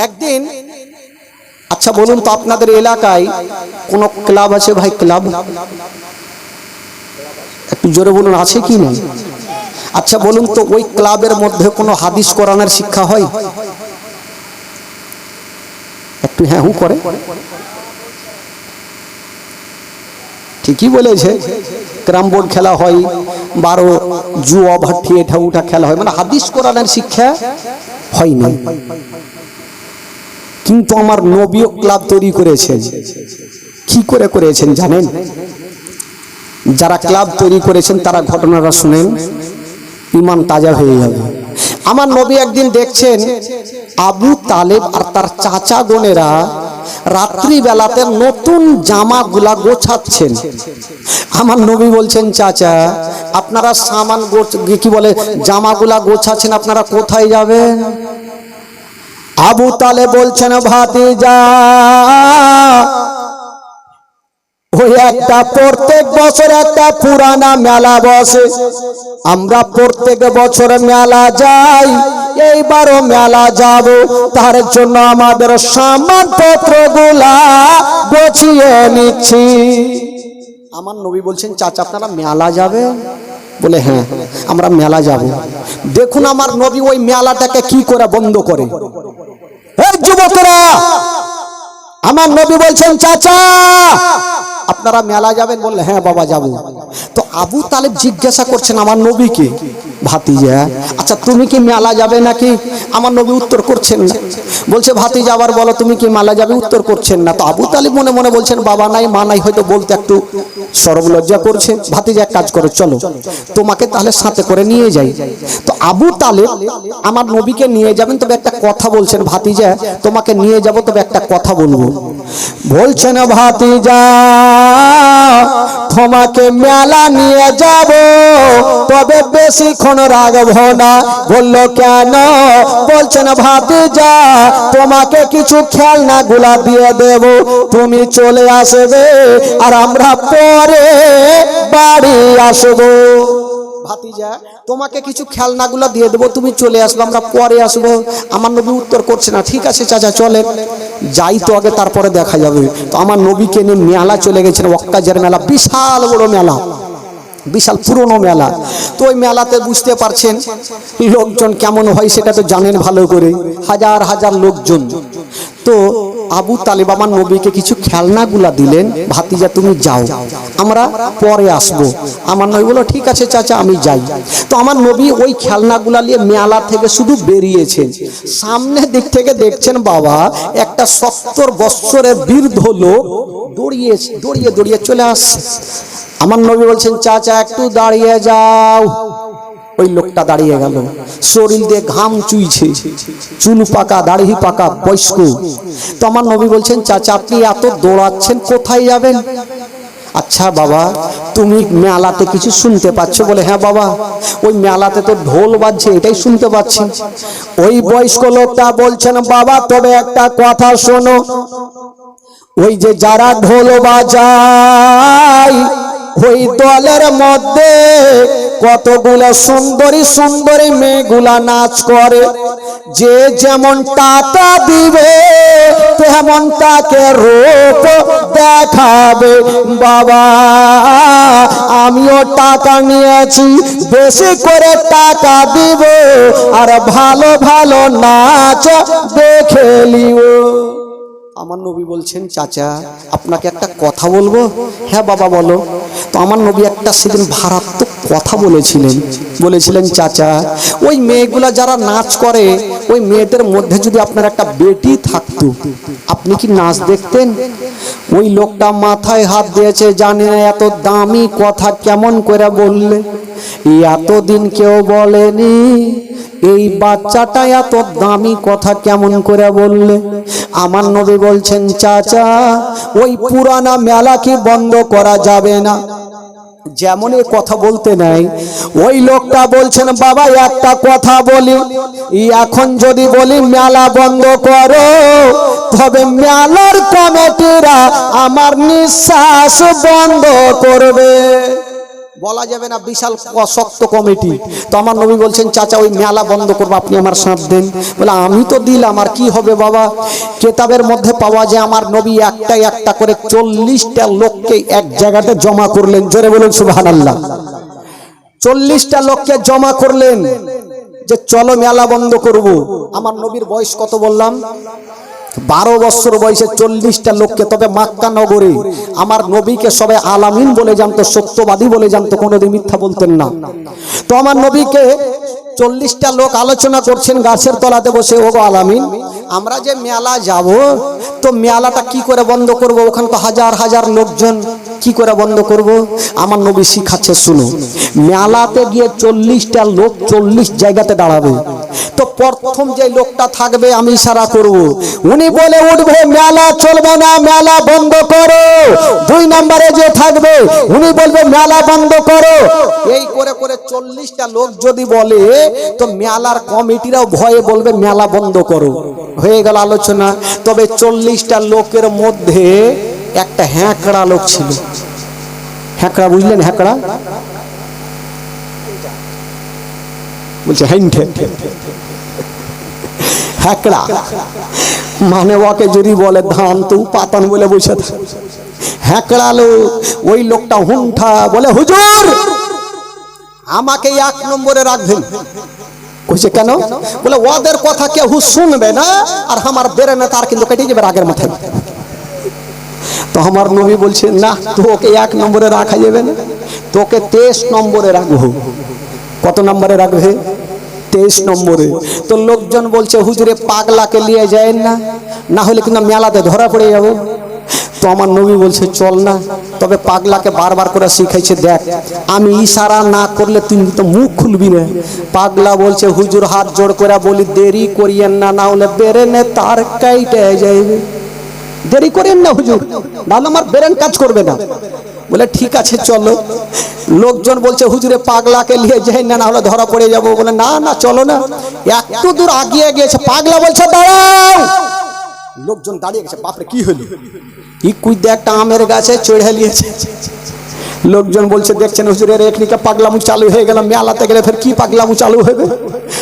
একদিন আচ্ছা বলুন তো আপনাদের এলাকায় কোন ক্লাব আছে ভাই? ক্লাব একটু জোরে বলুন, আছে কি না? আচ্ছা বলুন তো ওই ক্লাবের মধ্যে কোনো হাদিস কোরআনের শিক্ষা হয়? একটু হ্যাঁ হু করে। ঠিকই বলেছে, ক্যারাম বোর্ড খেলা হয়, 12 জুয়া ভাটি এটা ওটা খেলা হয়, মানে হাদিস কোরআনের শিক্ষা হয় না। কিন্তু আমার নবীও ক্লাব তৈরি করেছেন। কি করে করেছেন জানেন? যারা ক্লাব তৈরি করেছেন তারা ঘটনাটা শুনেন, ঈমান তাজা হয়ে যাবে। আমার নবী একদিন দেখছেন আবু তালেব আর তার চাচা বোনেরা রাত্রি বেলাতে নতুন জামাগুলা গোছাচ্ছেন। আমার নবী বলছেন, চাচা আপনারা সামান কি বলে জামাগুলা গোছাচ্ছেন, আপনারা কোথায় যাবেন? আবু তালেব বলছেন, ভাতিজা ওই একটা প্রত্যেক বছর একটা পুরানা মেলা বসে, আমরা প্রত্যেক বছর মেলা যাই, এইবারও মেলা যাব, তার জন্য আমাদের সামান পত্রগুলা গুছিয়ে নিচ্ছি। আমার নবী বলছেন, চাচা আপনারা মেলা যাবে? বলে হ্যাঁ আমরা মেলা যাব। দেখুন আমার নবী ওই মেলাটাকে কি করে বন্ধ করে। এই যুবকরা, আমার নবী বলছেন, চাচা আপনারা মেলা যাবেন? বললে হ্যাঁ বাবা যাব। তো আবু তালেব জিজ্ঞাসা করছেন আমার নবীকে, ভাতিজা আচ্ছা তুমি কি মেলা যাবে নাকি? আমার নবী উত্তর করছেন না। বলছে, ভাতিজা আবার বলো তুমি কি মেলা যাবে? উত্তর করছেন না। তো আবু তালেব মনে মনে বলছেন, বাবা নাই মা নাই, হয়তো বলতে একটু শরম লজ্জা করছে। ভাতিজা এক কাজ করো, চলো তোমাকে তাহলে সাথে করে নিয়ে যাই। তো আবু তালেব আমার নবীকে নিয়ে যাবেন, তবে একটা কথা বলছেন, ভাতিজা তোমাকে নিয়ে যাব, তবে একটা কথা বলবো। বলছেন, ভাতিজা তোমাকে মেলা নিয়ে যাব, তবে বেশিক্ষণ রাখবো না। বললো কেন? বলছেন, ভাতিজা তোমাকে কিছু খেলনা গুলা দিয়ে দেব, তুমি চলে আসবে আর আমরা পরে বাড়ি আসবো। ভাতিজা তোমাকে কিছু খেলনাগুলো দিয়ে দেবো, তুমি চলে আসবে, আমরা পরে আসবো। আমার নবী উত্তর করছে না। ঠিক আছে চাচা চলেন, যাই তো আগে তারপরে দেখা যাবে। তো আমার নবীকে নিয়ে মেলা চলে গেছেন, ওয়াক্কাজের মেলা, বিশাল বড় মেলা, বিশাল পুরনো মেলা। তো ওই মেলাতে বুঝতে পারছেন লোকজন কেমন হয়, সেটা তো জানেন ভালো করে, হাজার হাজার লোকজন। তো আবু তালেব আমার নবীকে কিছু খেলনাগুলা দিলেন, ভাতিজা তুমি যাও আমরা পরে আসবো। আমার নবী বলল ঠিক আছে চাচা আমি যাই। তো আমার নবী ওই খেলনাগুলা নিয়ে মেলা থেকে শুধু বেরিয়েছেন, সামনের দিক থেকে দেখছেন বাবা একটা 70 বৎসরের বৃদ্ধ লোক দৌড়িয়ে দৌড়িয়ে দৌড়িয়ে চলে আসছে। আমার নবী বলছেন, চাচা একটু দাঁড়িয়ে যাও। ওই লোকটা দাঁড়িয়ে গেল, শরীর দিয়ে ঘাম চুইছে, চুল পাকা দাড়ি পাকা বয়স্ক। তো আমার নবী বলছেন, চাচা আপনি এত দৌড়াচ্ছেন কোথায় যাবেন? আচ্ছা বাবা তুমি মেলাতে কিছু শুনতে পাচ্ছ? বলে হ্যাঁ বাবা ওই মেলাতে তো ঢোল বাজছে, এটাই শুনতে পাচ্ছি। ওই বয়স্ক লোকটা বলছেন, বাবা তবে একটা কথা শোনো, ওই যে যারা ঢোল বাজায় ওই দলের মধ্যে কতগুলো সুন্দরী সুন্দরী মেয়েগুলা নাচ করে, যে যেমন টাকা দিবে তেমন তাকে রূপ দেখাবে। বাবা আমিও টাকা নিয়েছি, বেশি করে টাকা দিব আর ভালো ভালো নাচ দেখে নিও। আমার নবী বলছেন, চাচা আপনাকে একটা কথা বলবো? হ্যাঁ বাবা বলো। তো আমার নবী একটা সেদিন মারাত্মক কথা বলেছিলেন, চাচা ওই মেয়েগুলা যারা নাচ করে ওই মেয়েদের মধ্যে যদি আপনার একটা বেটি থাকতো আপনি কি নাচ দেখতেন? ওই লোকটা মাথায় হাত দিয়েছে, জানে না এত দামি কথা কেমন করে বললে, এতদিন কেউ বলেনি, এই বাচ্চাটা এত দামি কথা কেমন করে বললে? আমার নবী বলছেন, চাচা ওই পুরানা মেলা কি বন্ধ করা যাবে না? যেমন এই কথা বলতে নাই, ওই লোকটা বলছেন, বাবা একটা কথা বলি, এখন যদি বলি মেলা বন্ধ করো, তবে মেলার কমিটিরা আমার নিঃশ্বাস বন্ধ করবে। বলা যাবে না, বিশাল শক্ত কমিটি। তো আমার নবী বলছেন চাচা ওই মেলা বন্ধ করবো, আপনি আমার সাথ দেন। বলে আমি তো দিলাম, আর কি হবে বাবা। কেতাবের মধ্যে পাওয়া যায় আমার নবী একটা একটা করে 40টা লোককে এক জায়গাতে জমা করলেন। জোরে বলুন সুবহানাল্লাহ। 40টা লোককে জমা করলেন যে চলো মেলা বন্ধ করব। আমার নবীর বয়স কত বললাম? 12 বছর বয়সে 40টা লোককে। তবে মক্কা নগরে আমার নবীকে সবাই আলামিন বলে জানতো, সত্যবাদী বলে জানতো, কোনোদিন মিথ্যা বলতেন না। তো আমার নবীকে 40টা লোক আলোচনা করছেন গাছের তলাতে বসে, ওগো আলামিন আমরা যে মেলা যাব, তো মেলাটা কি করে বন্ধ করব? ওখানে তো হাজার হাজার লোকজন, কি করে বন্ধ করব? আমার নবী শিখাচ্ছে, শুনো। মেলাতে গিয়ে 40টা লোক 40 জায়গাতে দাঁড়াবে। তো প্রথম যে লোকটা থাকবে আমি ইশারা করব, উনি বলে উঠবে মেলা চলবে না, মেলা বন্ধ করো। 2 নম্বরে যে থাকবে উনি বলবে মেলা বন্ধ করো। এই করে করে 40টা লোক যদি বলে, তো মেলার কমিটিরাও ভয়ে বলবে মেলা বন্ধ করো। হয়ে গেল আলোচনা। তবে 40টা লোকের মধ্যে একটা হ্যাঁকড়া লোক ছিল। হ্যাঁকড়া বুঝলেন? হ্যাঁকড়া বলছে হ্যাঁকড়া মানে ওকে যদি বলে ধান তো পাতান বলে বসে হ্যাঁকড়া লোক। ওই লোকটা হুঁঠা বলে হুজুর আমাকে 1 নম্বরে রাখবেন। কইছে কেন? বলে ওদের কথা কেউ শুনবে না, আর আমার বেরেনে তার কিন্তু কেটে যাবে রাগের মাথায়। তো আমার নবী বলছে না, তোকে 1 নম্বরে রাখা যাবে না, তোকে 23 নম্বরে রাখবো। কত নম্বরে রাখবে? 23 নম্বরে। তো লোকজন বলছে হুজুরে পাগলাকে নিয়ে যায় না, না হলে কিন্তু মেলাতে ধরা পড়ে যাবো। তো আমার নবী বলছে চল না। তবে পাগলাকে বারবার করে শিখাইছে, দেখ আমি ইশারা না করলে তুই তো মুখ খুলবি না। পাগলা বলছে হুজুর হাত জোড় করে বলি দেরি করিয়েন না, না হলে বেরেনে তার কাইটে যাইবে। দেরি করেন না হুজুর, নাহলে আমার বেরেন কাজ করবে না। বলে ঠিক আছে চলো। লোকজন বলছে হুজুরে পাগলাকে নিয়ে যাই না, না হলে ধরা পড়ে যাবো। বলে না না চলো না। একটু দূর আগিয়ে গিয়েছে, পাগলা বলছে দাঁড়াও। লোকজন দাঁড়িয়ে গেছে, বাপরে কি হলো? ই কুইদে একটা আমের গাছে চড়ে নিয়েছে। লোকজন বলছে দেখছেন হুজুরের এখনিকে পাগলামু চালু হয়ে গেল, মেলাতে গেলে ফের কি পাগলামু চালু হবে?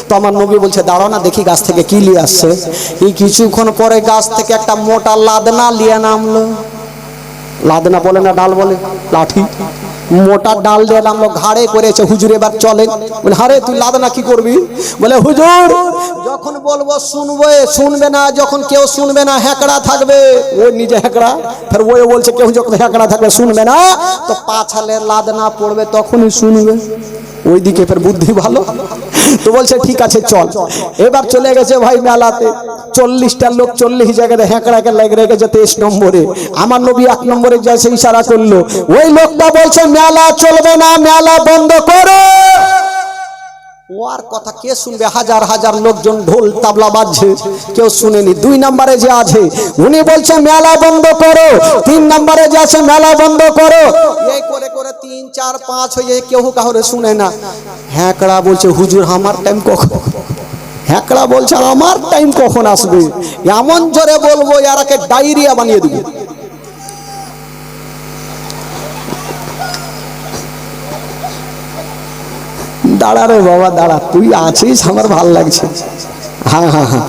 তো আমার নবী বলছে দাঁড়াও না দেখি গাছ থেকে কি নিয়ে আসছে। এই কিছুক্ষণ পরে গাছ থেকে একটা মোটা লাদনা নিয়ে নামলো। লাদনা বলে না, ডাল বলে, লাঠি। মোটা ডাল দিয়ে নামলো, ঘাড়ে করেছে। হুজুর এবার চলেন। বলে হারে তুই লাদনা কি করবি? বলে হুজুর যখন বলবো শুনবে, শুনবে না। যখন কেউ শুনবে না, হ্যাঁকড়া থাকবে, ও নিজে হ্যাঁকড়া, ফের ও বলছে কেউ যখন হ্যাঁকড়া থাকবে শুনবে না, তো পাছালে লাদনা পড়বে তখনই শুনবে। ওইদিকে ফের বুদ্ধি ভালো। তো বলছে ঠিক আছে চল। এবার চলে গেছে ভাই মেলাতে। 40টা লোক 40 জায়গাতে হ্যাঁকড়াকে লেগে রেখেছে 23 নম্বরে। আমার নবী 1 নম্বরে যাচ্ছে, ইশারা করলো। ওই লোকটা বলছে মেলা চলবে না, মেলা বন্ধ করো। ওর কথা কে শুনবে? হাজার হাজার লোকজন ঢোল তাবলা বাজছে, কেউ শুনেনি। 2 নম্বরে যে আছে উনি বলছে মেলা বন্ধ করো। 3 নম্বরে যে আছে মেলা বন্ধ করো। এই করে করে 3 4 5 হয়ে যায়, কেউ কাউরে শুনে না। হ্যাঁকড়া বলছে হুজুর আমার টাইম কখন? হ্যাঁকড়া বলছে আমার টাইম কখন আসবে? এমন জোরে বলবো এরাকে ডায়রিয়া বানিয়ে দেবো। দাঁড়া রে বাবা দাঁড়া, তুই আছিস, আমার ভাল লাগছে। হ্যাঁ হ্যাঁ হ্যাঁ।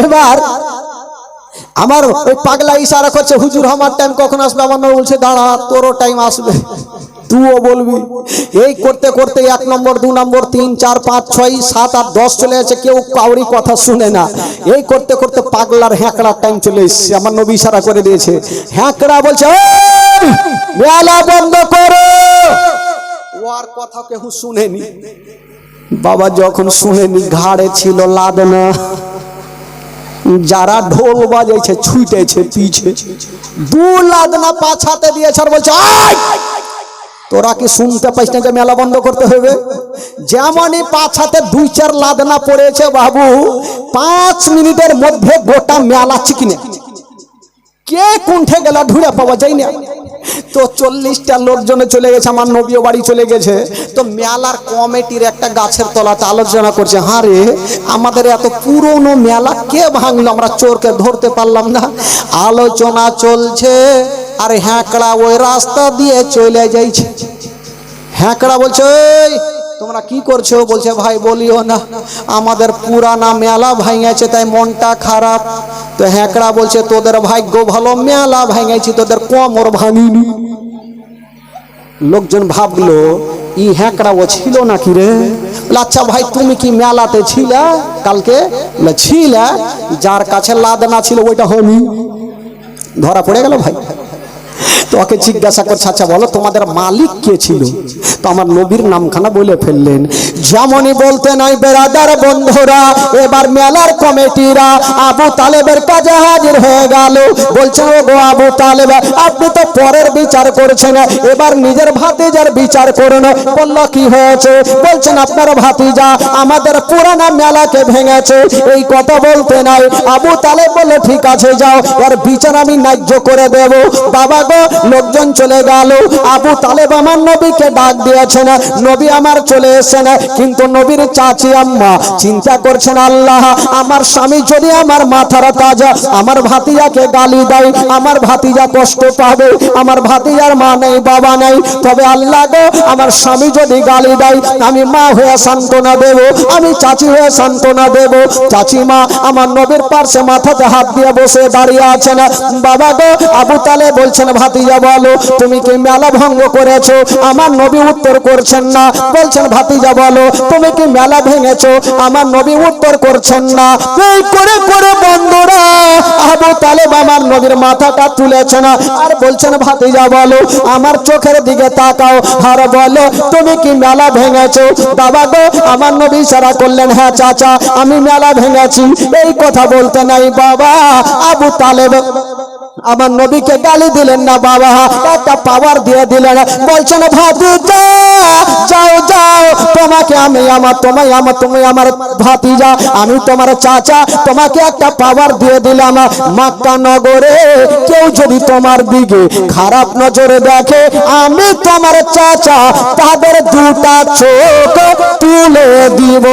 এবার আমার ওই পাগলা ইশারা করছে হুজুর আমার টাইম কখন আসবে? আমার নবী বলছে দাঁড়া তোরও টাইম আসবে, তুইও বলবি। এই করতে করতে 1 নম্বর 2 নম্বর 3 4 5 6 7 8 10 চলে যাচ্ছে, কেউ কাউরি কথা শুনে না। এই করতে করতে পাগলার হ্যাঁকড়ার টাইম চলে এসেছে। আমার নবী ইশারা করে দিয়েছে। হ্যাঁকড়া বলছে মেলা বন্ধ করো। ওর কথা কেউ শুনেনি। বাবা যখন শুনেনি, ঘাড়ে ছিল লাদনা। যারা ঢোল বাজাইছে ছুটেছে পিছে, 2 লাদনা পাছাতে দিয়েছে আর বলছে তোরা কি শুনতে পাইস না যে মেলা বন্ধ করতে হবে? যেমনই পাছাতে 2 4 লাদনা পড়েছে বাবু, 5 মিনিটের মধ্যে গোটা মেলা চিকিনে কে কুণ্ঠে গেল ঢুঁড়ে পাওয়া যায় না। তো 40টা লোকজনে চলে গেছে, আমার নবীও বাড়ি চলে গেছে। তো মেলার কমিটির একটা গাছের তলাতে আলোচনা করছে, হ্যাঁ রে আমাদের এত পুরনো মেলা কে ভাঙলো, আমরা চোরকে ধরতে পারলাম না। আলোচনা চলছে আর হ্যাঁকড়া ওই রাস্তা দিয়ে চলে যাইছে। হ্যাঁকড়া বলছে, এই তোমরা কি করছো? বলছে ভাই বলিও না, আমাদের পুরানা মেলা ভাঙেছে তাই মনটা খারাপ। তো হ্যাঁকড়া বলছে তোদের ভাগ্য ভালো, মেলা ভাঙেছি তোদের কোমর ভাঙিনি। লোকজন ভাবলো ই হ্যাঁকড়া ও ছিল নাকি রে? আচ্ছা ভাই তুমি কি মেলাতে ছিলা কালকে? ছিল। যার কাছে লাদনা ছিল ওইটা হনি, ধরা পড়ে গেল ভাই। তো ওকে জিজ্ঞাসা করছে আচ্ছা বলো তোমাদের মালিক কে ছিল? তো আমার নবীর নামখানা বলে ফেললেন। যেমনই বলতে নাই বেরাদার বন্ধুরা, এবার মেলার কমিটিরা আবু তালেবের কাছে হাজির হয়ে গেল। বলছেন ও গো আবু তালেব, আপনি তো পরের বিচার করছেন, এবার নিজের ভাতিজার বিচার করুন। বলল কি হয়েছে? বলছেন আপনার ভাতিজা আমাদের পুরানা মেলাকে ভেঙেছে। এই কথা বলতে নাই আবু তালেব বলল ঠিক আছে যাও, এর বিচার আমি ন্যায্য করে দেব। বাবা গো, লোকজন চলে গেল। আবু তালেব আমার নবীকে ডাক দিয়েছেন, নবী আমার চলে এসেছেন। কিন্তু নবীর চাচি আম্মা চিন্তা করছেন, আল্লাহ আমার স্বামী যদি আমার মাথার তাজ আমার ভাতিজাকে গালি দেয়, আমার ভাতিজা কষ্ট পাবে। আমার ভাতিজার মা নেই, বাবা নেই, তবে আল্লাহ গো আমার স্বামী যদি গালি দেয় আমি মা হয়ে সান্ত্বনা দেব, আমি চাচি হয়ে সান্ত্বনা দেব। চাচিমা আমার নবীর পাশে মাথাতে হাত দিয়ে বসে দাঁড়িয়ে আছেন। বাবা গো, আবু তালেব বলছেন ভাতিজা বলো তুমি কি মেলা ভঙ্গ করেছো? আমার নবী উত্তর করছেন না। বলছেন ভাতিজা বলো তুমি কি মেলা ভেঙেছো? আমার নবী উত্তর করছেন না। এই করে করে বন্ধুরা আবু তালেব আমার নবীর মাথাটা তুলেছেন আর বলছেন ভাতিজা বলো আমার চোখের দিকে তাকাও আর বলো তুমি কি মেলা ভেঙেছো? বাবা গো, আমার নবী ইশারা করলেন হ্যাঁ চাচা আমি মেলা ভেঙেছি। এই কথা বলতে নাই বাবা আবু তালেব আমার নবীকে গালি দিলেন না, বাবা একটা পাওয়ার দিয়ে দিলেন। বলছেন ভাতিজা যাও যাও, তোমাকে আমি আমার তোমায় আমার তুমি আমার ভাতিজা, আমি তোমার চাচা, তোমাকে একটা পাওয়ার দিয়ে দিলাম। মক্কা নগরে কেউ যদি তোমার দিকে খারাপ নজরে দেখে আমি তোমার চাচা তাদের দুটা চোখ তুলে দিব।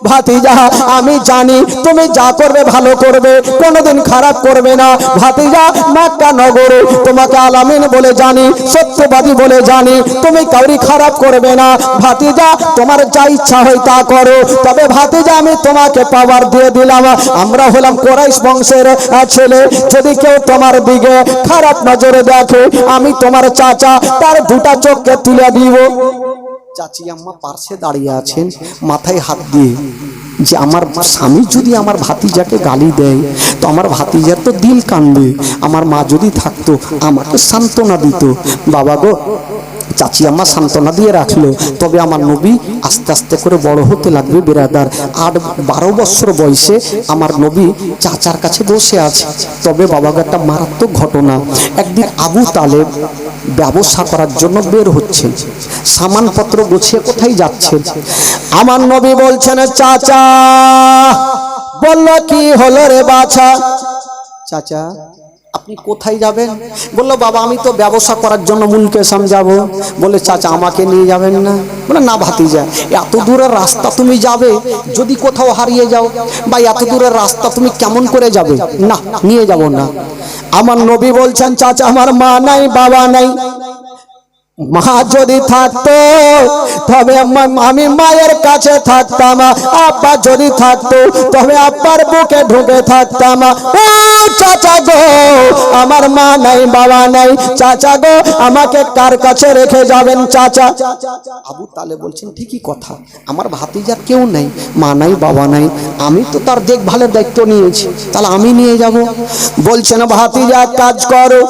ভাতিজা আমি জানি তুমি যা করবে ভালো করবে, কোনোদিন খারাপ করবে না। ভাতিজা মক্কা নগরে তোমাকে আলামিন বলে জানি, সত্যবাদী বলে জানি, তুমি কাউরি খারাপ করবে না। ভাতিজা তোমার যা ইচ্ছা হয় তা করো, তবে ভাতিজা আমি তোমাকে পাওয়ার দিয়ে দিলাম। আমরা হলাম কোরাইশ বংশের ছেলে, যদি কেউ তোমার দিকে খারাপ নজরে দেখে আমি তোমার চাচা তার দুটা চোখকে তুলে দিব। চাচি আম্মা পার্শ্বে দাঁড়িয়ে আছেন মাথায় হাত দিয়ে, যে আমার স্বামী যদি আমার ভাতিজাকে গালি দেয় তো আমার ভাতিজার তো দিল কান্দবে, আমার মা যদি থাকতো আমাকে সান্ত্বনা দিত। বাবা গো, চাচি আম্মা সান্ত্বনা দিয়ে রাখলো। তবে আমার নবী আস্তে আস্তে করে বড় হতে লাগবে বেরাদার। 8-12 বছর বয়সে আমার নবী চাচার কাছে বসে আছে। তবে বাবাকে একটা মারাত্মক ঘটনা, একদিন আবু তালেব ব্যবসা করার জন্য বের হচ্ছে, সামানপত্র গুছিয়ে কোথায় যাচ্ছে। আমার নবী বলছেন চাচা। বলল কি হলো রে বাছা? চাচা আপনি কোথায় যাবেন? বললো বাবা আমি তো ব্যবসা করার জন্য মুলকেশম যাব। বলে চাচা আমাকে নিয়ে যাবেন না? বলে না ভাতিজা, এত দূরের রাস্তা তুমি যাবে, যদি কোথাও হারিয়ে যাও বা এত দূরের রাস্তা তুমি কেমন করে যাবে? না নিয়ে যাব না। আমার নবী বলছেন চাচা আমার মা নাই বাবা নাই, মা যদি থাকতো তবে আমি মায়ের কাছে থাকতাম, আব্বা যদি থাকতো তবে আব্বার বুকে ঢুকে থাকতাম। ও চাচা গো আমার মা নাই বাবা নাই, চাচা গো আমাকে কার কাছে রেখে যাবেন চাচা? আবু তালেব বলছেন ঠিকই কথা, আমার ভাতিজার কেউ নাই, মা নাই বাবা নাই, আমি তো তার দেখভালের দায়িত্ব নিয়েছি, তাহলে আমি নিয়ে যাব। বলছেন ভাতিজা কাজ করো,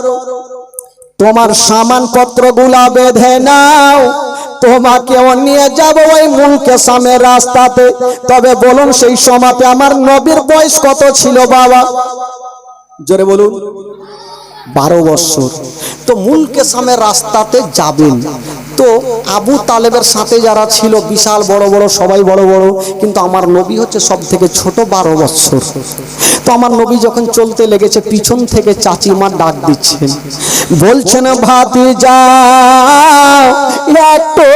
তোমার সামানপত্র গুলা বেঁধে নাও, তোমাকে নিয়ে যাব ওই মুলকেশমের রাস্তাতে। তবে বলুন সেই সময়তে আমার নবীর বয়স কত ছিল বাবা? জোরে বলুন। 12 বছর। তো মুলকেশমের রাস্তাতে যাবেন, তো আবু তালেবের সাথে যারা ছিল বিশাল বড় বড়, সবাই বড় বড়, কিন্তু আমার নবী হচ্ছে সব থেকে ছোট, 12 বছর। তো আমার নবী যখন চলতে লেগেছে পিছন থেকে চাচিমা ডাক দিচ্ছেন, বলছেন ভাতিজা একটু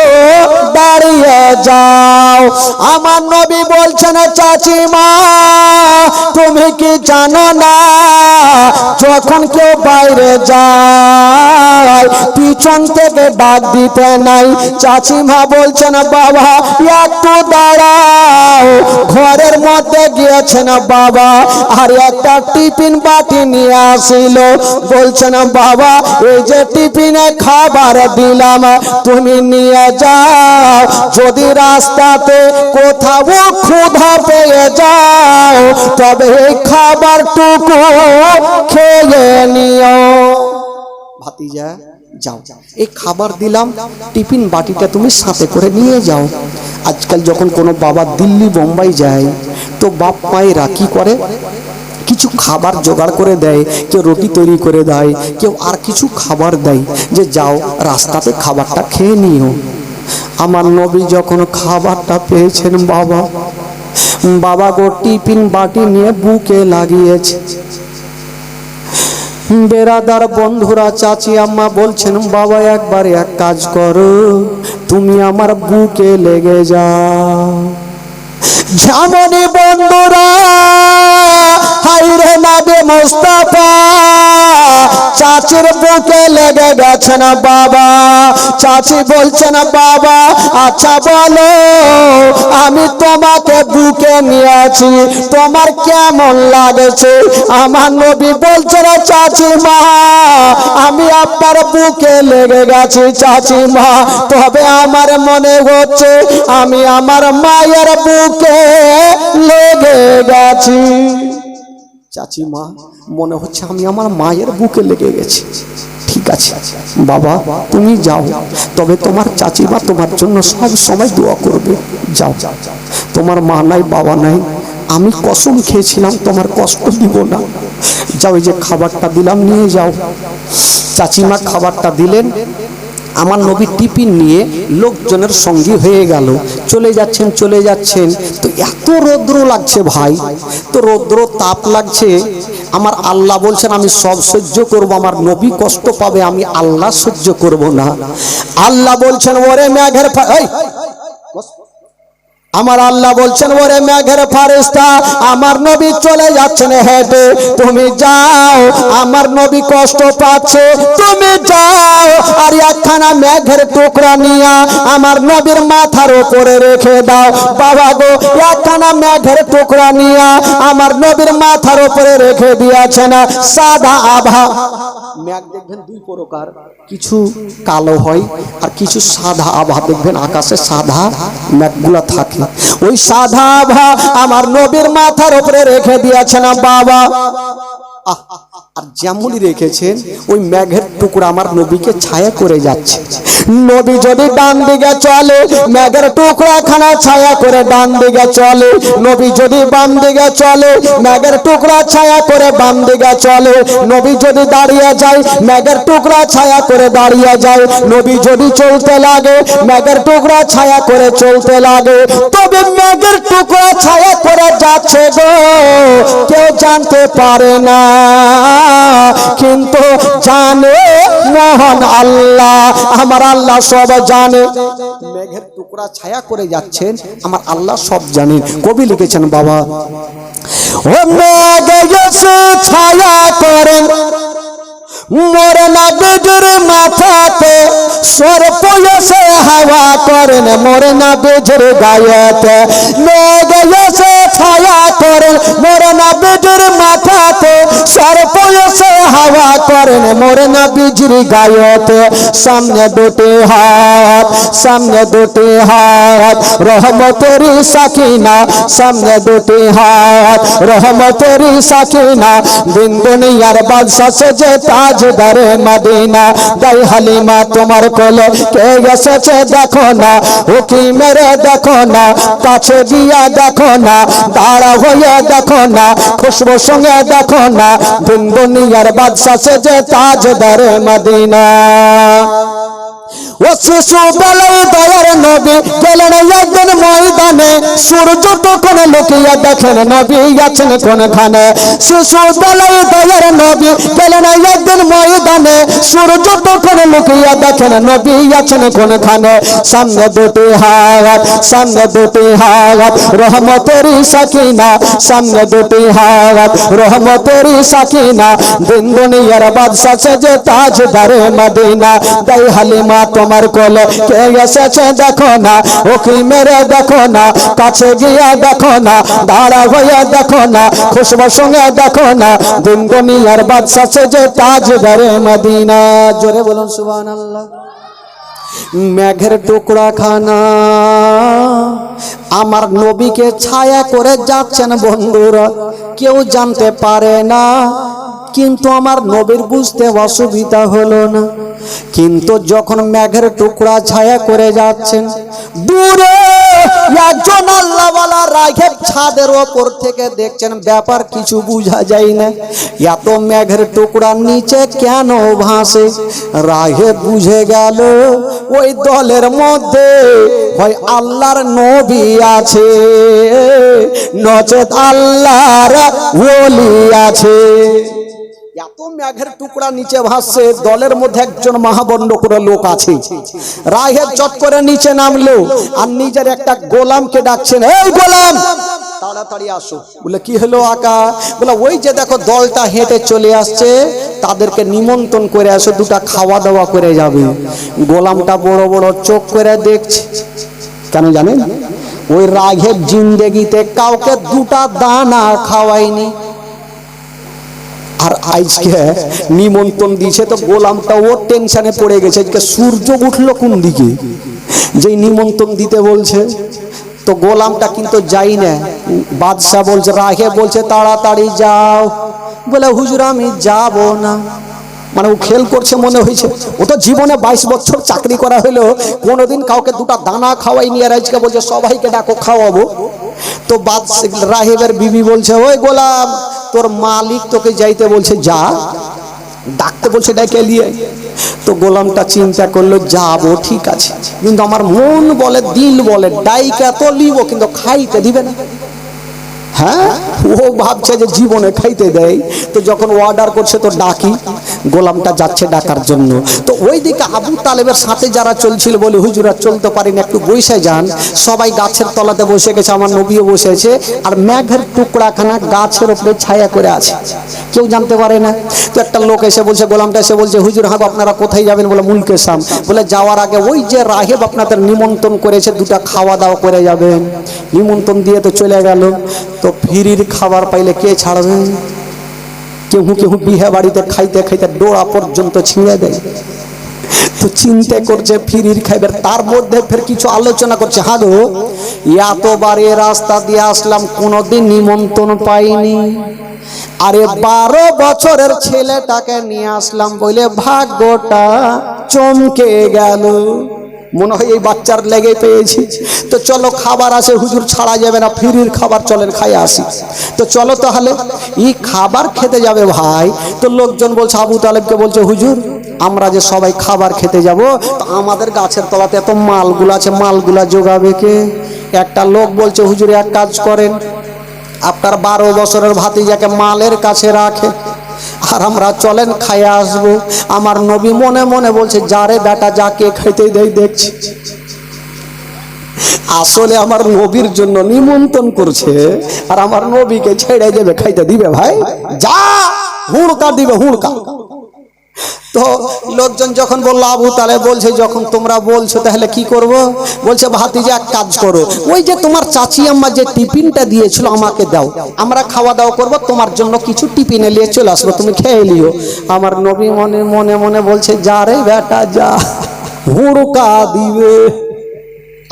দাঁড়িয়ে যাও। আমার নবী বলছেন চাচিমা তুমি কি জানো না যখন কেউ বাইরে যায় পিছন থেকে ডাক দিতে দেয় নাই। চাচিমা বলছেন বাবা একটু দাঁড়াও, ঘরের মধ্যে গিয়েছেন বাবা আর একটা টিফিন বাটি নিয়ে আসিল। বলছেন বাবা এই যে টিফিনে খাবার দিলাম তুমি নিয়ে যাও, যদি রাস্তাতে কোথাও ক্ষুধা পেয়ে যাও তবে এই খাবারটুকু খেয়ে নিও। ভাতিজা যাও, এই খাবার দিলাম, টিফিন বাটিটা তুমি সাথে করে নিয়ে যাও। আজকাল যখন কোনো বাবা দিল্লি বোম্বাই যায় তো বাপ মায়েরা কি করে, কিছু খাবার জোগাড় করে দেয়, কেউ রুটি তৈরি করে দেয়, কেউ আর কিছু খাবার দেয় যে যাও রাস্তাতে খাবারটা খেয়ে নিও। আমার নবী যখন খাবারটা পেয়েছেন বাবা, বাবা গো টিফিন বাটি নিয়ে বুকে লাগিয়েছে। বেরাদার বন্ধুরা চাচি আম্মা বলছেন বাবা একবার এক কাজ করো, তুমি আমার বুকে লেগে যাও। যেমনই বন্ধুরা হাইরে নবী মুস্তাফা চাচির বুকে লেগে গেছেন বাবা। চাচি বলছেন বাবা আচ্ছা বলো আমি তোমাকে বুকে নিয়েছি তোমার কেমন লাগছে? আমার নবী বলছেন চাচি মা আমি আপনার বুকে লেগে গেছি চাচি মা, তবে আমার মনে হচ্ছে আমি আমার মায়ের বুকে লেগে গেছি। চাচি মা মনে হচ্ছে আমি আমার মায়ের বুকে লেগে গেছি। ঠিক আছে বাবা তুমি যাও, তবে তোমার চাচিমা তোমার জন্য সব সময় দোয়া করবে। যাও, তোমার মা নাই বাবা নাই, আমি কসম খেয়েছিলাম তোমার কষ্ট দিব না। যাও এই যে খাবারটা দিলাম নিয়ে যাও। চাচিমা খাবারটা দিলেন, আমার নবী টিফিন নিয়ে লোকজনের সঙ্গী হয়ে গেল, চলে যাচ্ছেন। তো এত রৌদ্র লাগছে ভাই, তো রৌদ্র তাপ লাগছে। আমার আল্লাহ বলছেন আমি সব সহ্য করব, আমার নবী কষ্ট পাবে, আমি আল্লাহ সহ্য করব না। আল্লাহ বলছেন ওরে মেঘের আমার আল্লাহ বলছেন ওরে মেঘের ফারেস্তা আমার নবী চলে যাচ্ছেন হেঁটে, তুমি যাও, আমার নবী কষ্ট পাচ্ছে, তুমি যাও আর একখানা মেঘের টুকরা নিয়ে আমার নবীর মাথার উপরে রেখে দাও। বাবা গো একখানা মেঘের টুকরা নিয়ে আমার নবীর মাথার উপরে রেখে দিয়েছেন সাদা আভা। মেঘ দেখবেন দুই প্রকার, কিছু কালো হয় আর কিছু সাদা আভা, দেখবেন আকাশে সাদা মেঘগুলা থাকে। ওই সাদা আভা আমার নবীর মাথার উপরে রেখে দিয়েছেন বাবা। আর যেমনই রেখেছেন ওই মেঘের টুকরা আমার নবীকে ছায়া করে যাচ্ছে। নবী যদি ডান দিকে চলে মেঘের টুকরা খানা ছায়া করে ডান দিকে চলে, নবী যদি বাম দিকে চলে মেঘের টুকরা ছায়া করে বাম দিকে চলে, নবী যদি দাঁড়িয়ে যায় মেঘের টুকরা ছায়া করে দাঁড়িয়ে যায়, নবী যদি চলতে লাগে মেঘের টুকরা ছায়া করে চলতে লাগে। তবে মেঘের টুকরা ছায়া করে যাচ্ছে গো কেউ জানতে পারে না, কিন্তু জানে মহান আল্লাহ, আমার আল্লাহ সব জানে। মেঘের টুকরা ছায়া করে যাচ্ছেন, আমার আল্লাহ সব জানেন। কবি লিখেছেন বাবা ও মেঘ এসে ছায়া করেন মোরে না বেজর মাথাতে, সর্প এসে হাওয়া করেন মোরে না বেজর গায়েতে। মেঘ এসে ছায়া করেন মোরে না বেজর মাথাতে, সর্প এসে হাওয়া করেন মোরে না বেজর গায়েতে। সামনে দুটি হাত, সামনে দুটি হাত রহমতেরি সাকিনা, সামনে দুটি হাত রহমতেরি সাকিনা। দিন দুনিয়ার বাদশা সেজে তাজদারে মদিনা, গাই হালিমা তোমার কোলে কে এসেছে দেখো না, উকি মেরে দেখো না, কাছে দিয়া দেখো না, দাঁড়া হয়ে দেখো না, খুশবু সঙ্গে দেখো না। দিন দুনিয়ার বাদশা সেজে তাজদারে মদিনা। ও শিশু বেলায় দয়ার নবী গেলেন একদিন ময়দানে, সূর্য তখন লুকিয়ে দেখেন নবী আছেন কোনখানে। শিশু বেলায় দয়ার নবী গেলেন একদিন ময়দানে, সূর্য তখন লুকিয়ে দেখেন নবী আছেন কোনখানে। সামনে দুটি হাত, সামনে দুটি হাত রহমতেরি সাকিনা, সামনে দুটি হাত রহমতেরি সাকিনা। দিন দুনিয়ার বাদশা সেজে তাজদারে মদিনা, গাই হালিমা আমার কোলে কে এসেছে দেখো না, উকি মেরে দেখো না, কাছে গিয়ে দেখো না, দাঁড়া হয়ে দেখো না, খুশবু সঙ্গে দেখো না, দিন দুনিয়ার বাদশা যে তাজদারে মদিনা। জোরে বলুন সুবহানাল্লাহ। মেঘের টুকরা খানা আমার নবীকে ছায়া করে যাচ্ছেন বন্ধুরা, কেউ জানতে পারে না, কিন্তু আমার নবীর বুঝতে অসুবিধা হলো না। কিন্তু যখন মেঘের টুকরা ছায়া করে যাচ্ছেন, দূরে একজন আল্লাহওয়ালা রাঘব ছাদের ওপর থেকে দেখছেন, ব্যাপার কিছু বোঝা যায় না, এত মেঘের টুকরা নিচে কেন ভাসে। রাঘব বুঝে গেল ওই দলের মধ্যে হয় আল্লাহর নবী আছে, নচেত আল্লাহর ওলি আছে। এত মেঘের টুকরা নিচে ভাসছে, দলের মধ্যে একজন মহাবন্ড করে লোক আছে। রাহেব চট করে নিচে নামলো আর নিজের একটা গোলামকে ডাকছেন, এই গোলাম তাড়াতাড়ি আসো। বলে কি হলো আকা? বলে ওই যে দেখো দলটা হেঁটে চলে আসছে, তাদেরকে নিমন্ত্রণ করে আসো, দুটা খাওয়া দাওয়া করে যাবে। গোলামটা বড় বড় চোখ করে দেখছে, কেন জানেন? ওই রাঘব জিন্দেগিতে কাউকে দুটা দানা খাওয়ায়নি, আর আজকে নিমন্ত্রণ দিয়েছে। তো গোলামটা ওর টেনশনে পড়ে গেছে, আজকে সূর্য উঠলো কোন দিকে, যেই নিমন্ত্রণ দিতে বলছে। তো গোলামটা কিন্তু যাই না, বাদশা বলছে, রাঘব বলছে তাড়াতাড়ি যাও। বলে হুজুর আমি যাব না। মানে ও খেল করছে মনে হয়েছে, ও তো জীবনে 22 বছর চাকরি করা হলো, কোনোদিন কাউকে দুটা দানা খাওয়াইনি, আর আজকে বলছে সবাইকে ডাকো খাওয়াবো। তো রাহেবের বিবি বলছে, ওই গোলাম তোর মালিক তোকে যাইতে বলছে, যা, ডাকতে বলছে, ডাকে নিয়ে। তো গোলামটা চিন্তা করলো, যাবো ঠিক আছে, কিন্তু আমার মন বলে দিল বলে ডাইকা তো লিব, কিন্তু খাইতে দিবে না। হ্যাঁ, ও ভাবছে যে জীবনে খাইতে দেয়। তো যখন অর্ডার করছে তো ডাকি, গোলামটা যাচ্ছে ডাকার জন্য। তো ওইদিকে আবু তালেবের সাথে যারা চলছিল বলে, হুজুরা চলতে পারেন, একটু বসে যান। সবাই গাছের তলাতে বসে গেছে, আমার নবীও বসেছে, আর মেঘের টুকরাখানা গাছের উপরে ছায়া করে আছে, কেউ জানতে পারে না। তো একটা লোক এসে বলছে, গোলামটা এসে বলছে, হুজুর হ্যাঁ আপনারা কোথায় যাবেন? বলে মুলকে শাম। বলে যাওয়ার আগে ওই যে রাহেব আপনাদের নিমন্ত্রণ করেছে, দুটা খাওয়া দাওয়া করে যাবেন। নিমন্ত্রণ দিয়ে তো চলে গেল। তো ফিরির খাবার পাইলে কে ছাড়বে? কেউ কেউ বিয়ে বাড়িতে খাইতে খাইতে ডোড়া পর্যন্ত ছিঁড়ে দেয়। তো চিন্তা করছে ফিরির খাইবার, তার মধ্যে ফের কিছু আলোচনা করছে, হ্যাঁ গো এতবার এ রাস্তা দিয়ে আসলাম, কোনোদিন নিমন্ত্রণ পাইনি, আরে 12 বছরের ছেলেটাকে নিয়ে আসলাম বলে ভাগ্যটা চমকে গেল, মনে হয় এই বাচ্চার লেগে পেয়েছি। তো চলো খাবার আছে, হুজুর ছাড়া যাবে না, ফিরির খাবার চলেন খাই আসি। তো চলো তাহলে এই খাবার খেতে যাবে ভাই। তো লোকজন বলছে, আবু তালেবকে বলছে, হুজুর আমরা যে সবাই খাবার খেতে যাব, তো আমাদের গাছের তলাতে এত মালগুলো আছে, মালগুলা জোগাবে কে? একটা লোক বলছে, হুজুর এক কাজ করেন, আপনার 12 বছরের ভাতিজাকে মালের কাছে রাখে, আর আমরা চলেন খাইয়ে আসবো। আমার নবী মনে মনে বলছে, যারে বেটা যাকে খাইতে দেয় দেখছি। আসলে আমার নবীর জন্য নিমন্ত্রণ করছে, আর আমার নবীকে ছেড়ে দেবে, খাইতে দিবে? ভাই যা, হুড়কা দিবে, হুড়কা। তো লোকজন যখন বললো, আবু তালেব বলছে, যখন তোমরা বলছো তাহলে কি করব? বলছে, ভাতিজা এক কাজ করো, ওই যে তোমার চাচি আম্মা যে টিফিনটা দিয়েছিল আমাকে দাও, আমরা খাওয়া দাওয়া করবো, তোমার জন্য কিছু টিফিনে নিয়ে চলে আসবো, তুমি খেয়ে নিও। আমার নবী মনে মনে মনে বলছে, যা রে বেটা যা, হুড়কা দিবে।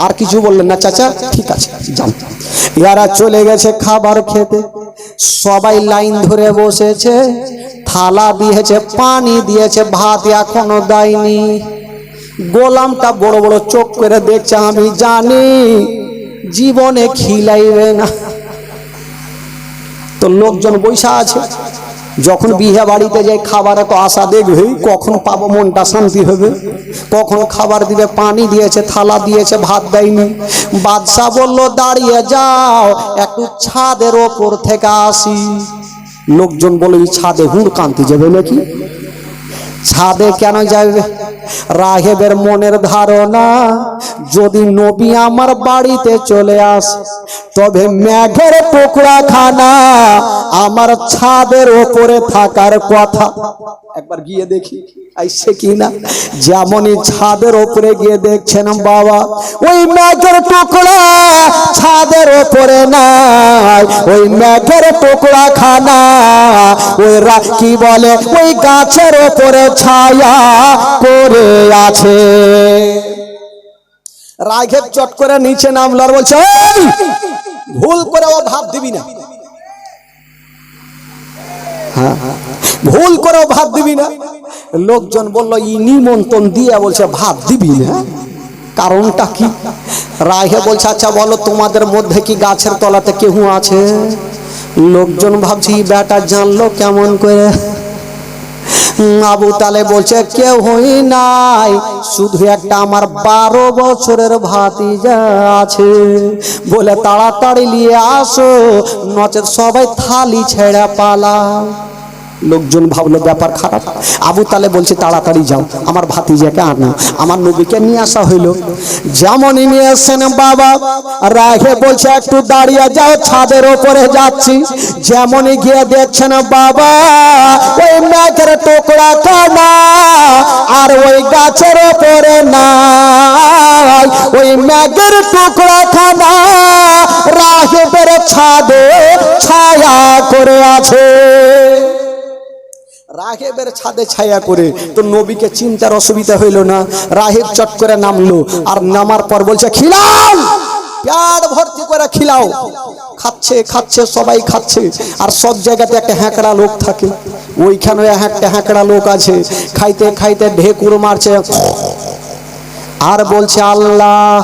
আর কিছু বললেন না, চাচা ঠিক আছে যান। এরা চলে গেছে খাবার খেতে, সবাই লাইন ধরে বসেছে, থালা দিয়েছে, পানি দিয়েছে, ভাত এখনো দেয়নি। গোলামটা বড় বড় চোখ করে দেখছে, আমি জানি জীবনে খিলাইবে না। তো লোকজন বৈশা আছে, যখন বিয়ে বাড়িতে যাই খাবারে তো আশা দেখবে, কখন পাবো, মনটা শান্তি হবে, কখন খাবার দিবে। পানি দিয়েছে, থালা দিয়েছে, ভাত দেয়নি। বাদশা বলল, দাঁড়িয়ে যাও, একটু ছাদের ওপর থেকে আসি। লোকজন বলে, ছাদে হুড় কান্তি যাবে নাকি? ছাদে কেন যাবে? রাহেবের মনের ধারণা, যদি নবী আমার বাড়িতে চলে আসে তবে মেঘের টুকরা খানা আমার ছাদের ওপরে থাকার কথা। একবার গিয়ে দেখি আইসে কিনা। যেমনই ছাদের ওপরে গিয়ে দেখছেন বাবা, ওই মেঘের টুকরা ছাদের ওপরে নাই, ওই মেঘের টুকরা খানা ওই কি বলে ওই গাছের ওপরে ছায়া করে আছে। রাঘব চট করে নিচে নামলো আর বলছে, ভুল করে ও ভাত দিবি না, ভুল করে ভাত দিবি না। লোকজন বলল ই নিমন্ত্রণ দিয়ে বলছে ভাত দিবি না, কারণটা কি? রাহে বলছে আচ্ছা বলো তোমাদের মধ্যে কি গাছের তলাতে কেউ আছে? লোকজন ভাবছি বেটা জানলো কেমন করে। আবু তালেব বলছে কেউ হই নাই, শুধু একটা আমার 12 বছরের ভাতিজা আছে, বলে তাড়াতাড়ি নিয়ে আসো, নচেত সবাই থালি ছেড়ে পালাও। লোকজন ভাবলো ব্যাপার খারাপ। আবু তালেব বলছে তাড়াতাড়ি যাও, আমার ভাতিজাকে আনো। আমার নবীকে নিয়ে আসা হইল। যেমনই নিয়ে এসেন বাবা, রাহে বলছে একটু দাঁড়িয়ে যাও, ছাদের ওপরে যাচ্ছি। যেমনই গিয়ে দেখছেন বাবা, ওই মেঘের টুকরা কানা আর ওই গাছের ওপরে নাই, ওই মেঘের টুকরা খানা রাহেবের ছাদে ছায়া করে আছে। রাহেবের ছাদে ছায়া করে তো নবীকে চিন্তার অসুবিধা হইল না। রাহেব চট করে নামলো, আর নামার পর বলছে খিলাও, পেট ভর্তি করে খিলাও। খাচ্ছে খাচ্ছে সবাই খাচ্ছে, আর সব জায়গাতে একটা হ্যাঁকড়া লোক থাকে, ওইখানে একটা হ্যাঁকড়া লোক আছে, খাইতে খাইতে ঢেকুর মারছে আর বলছে আল্লাহ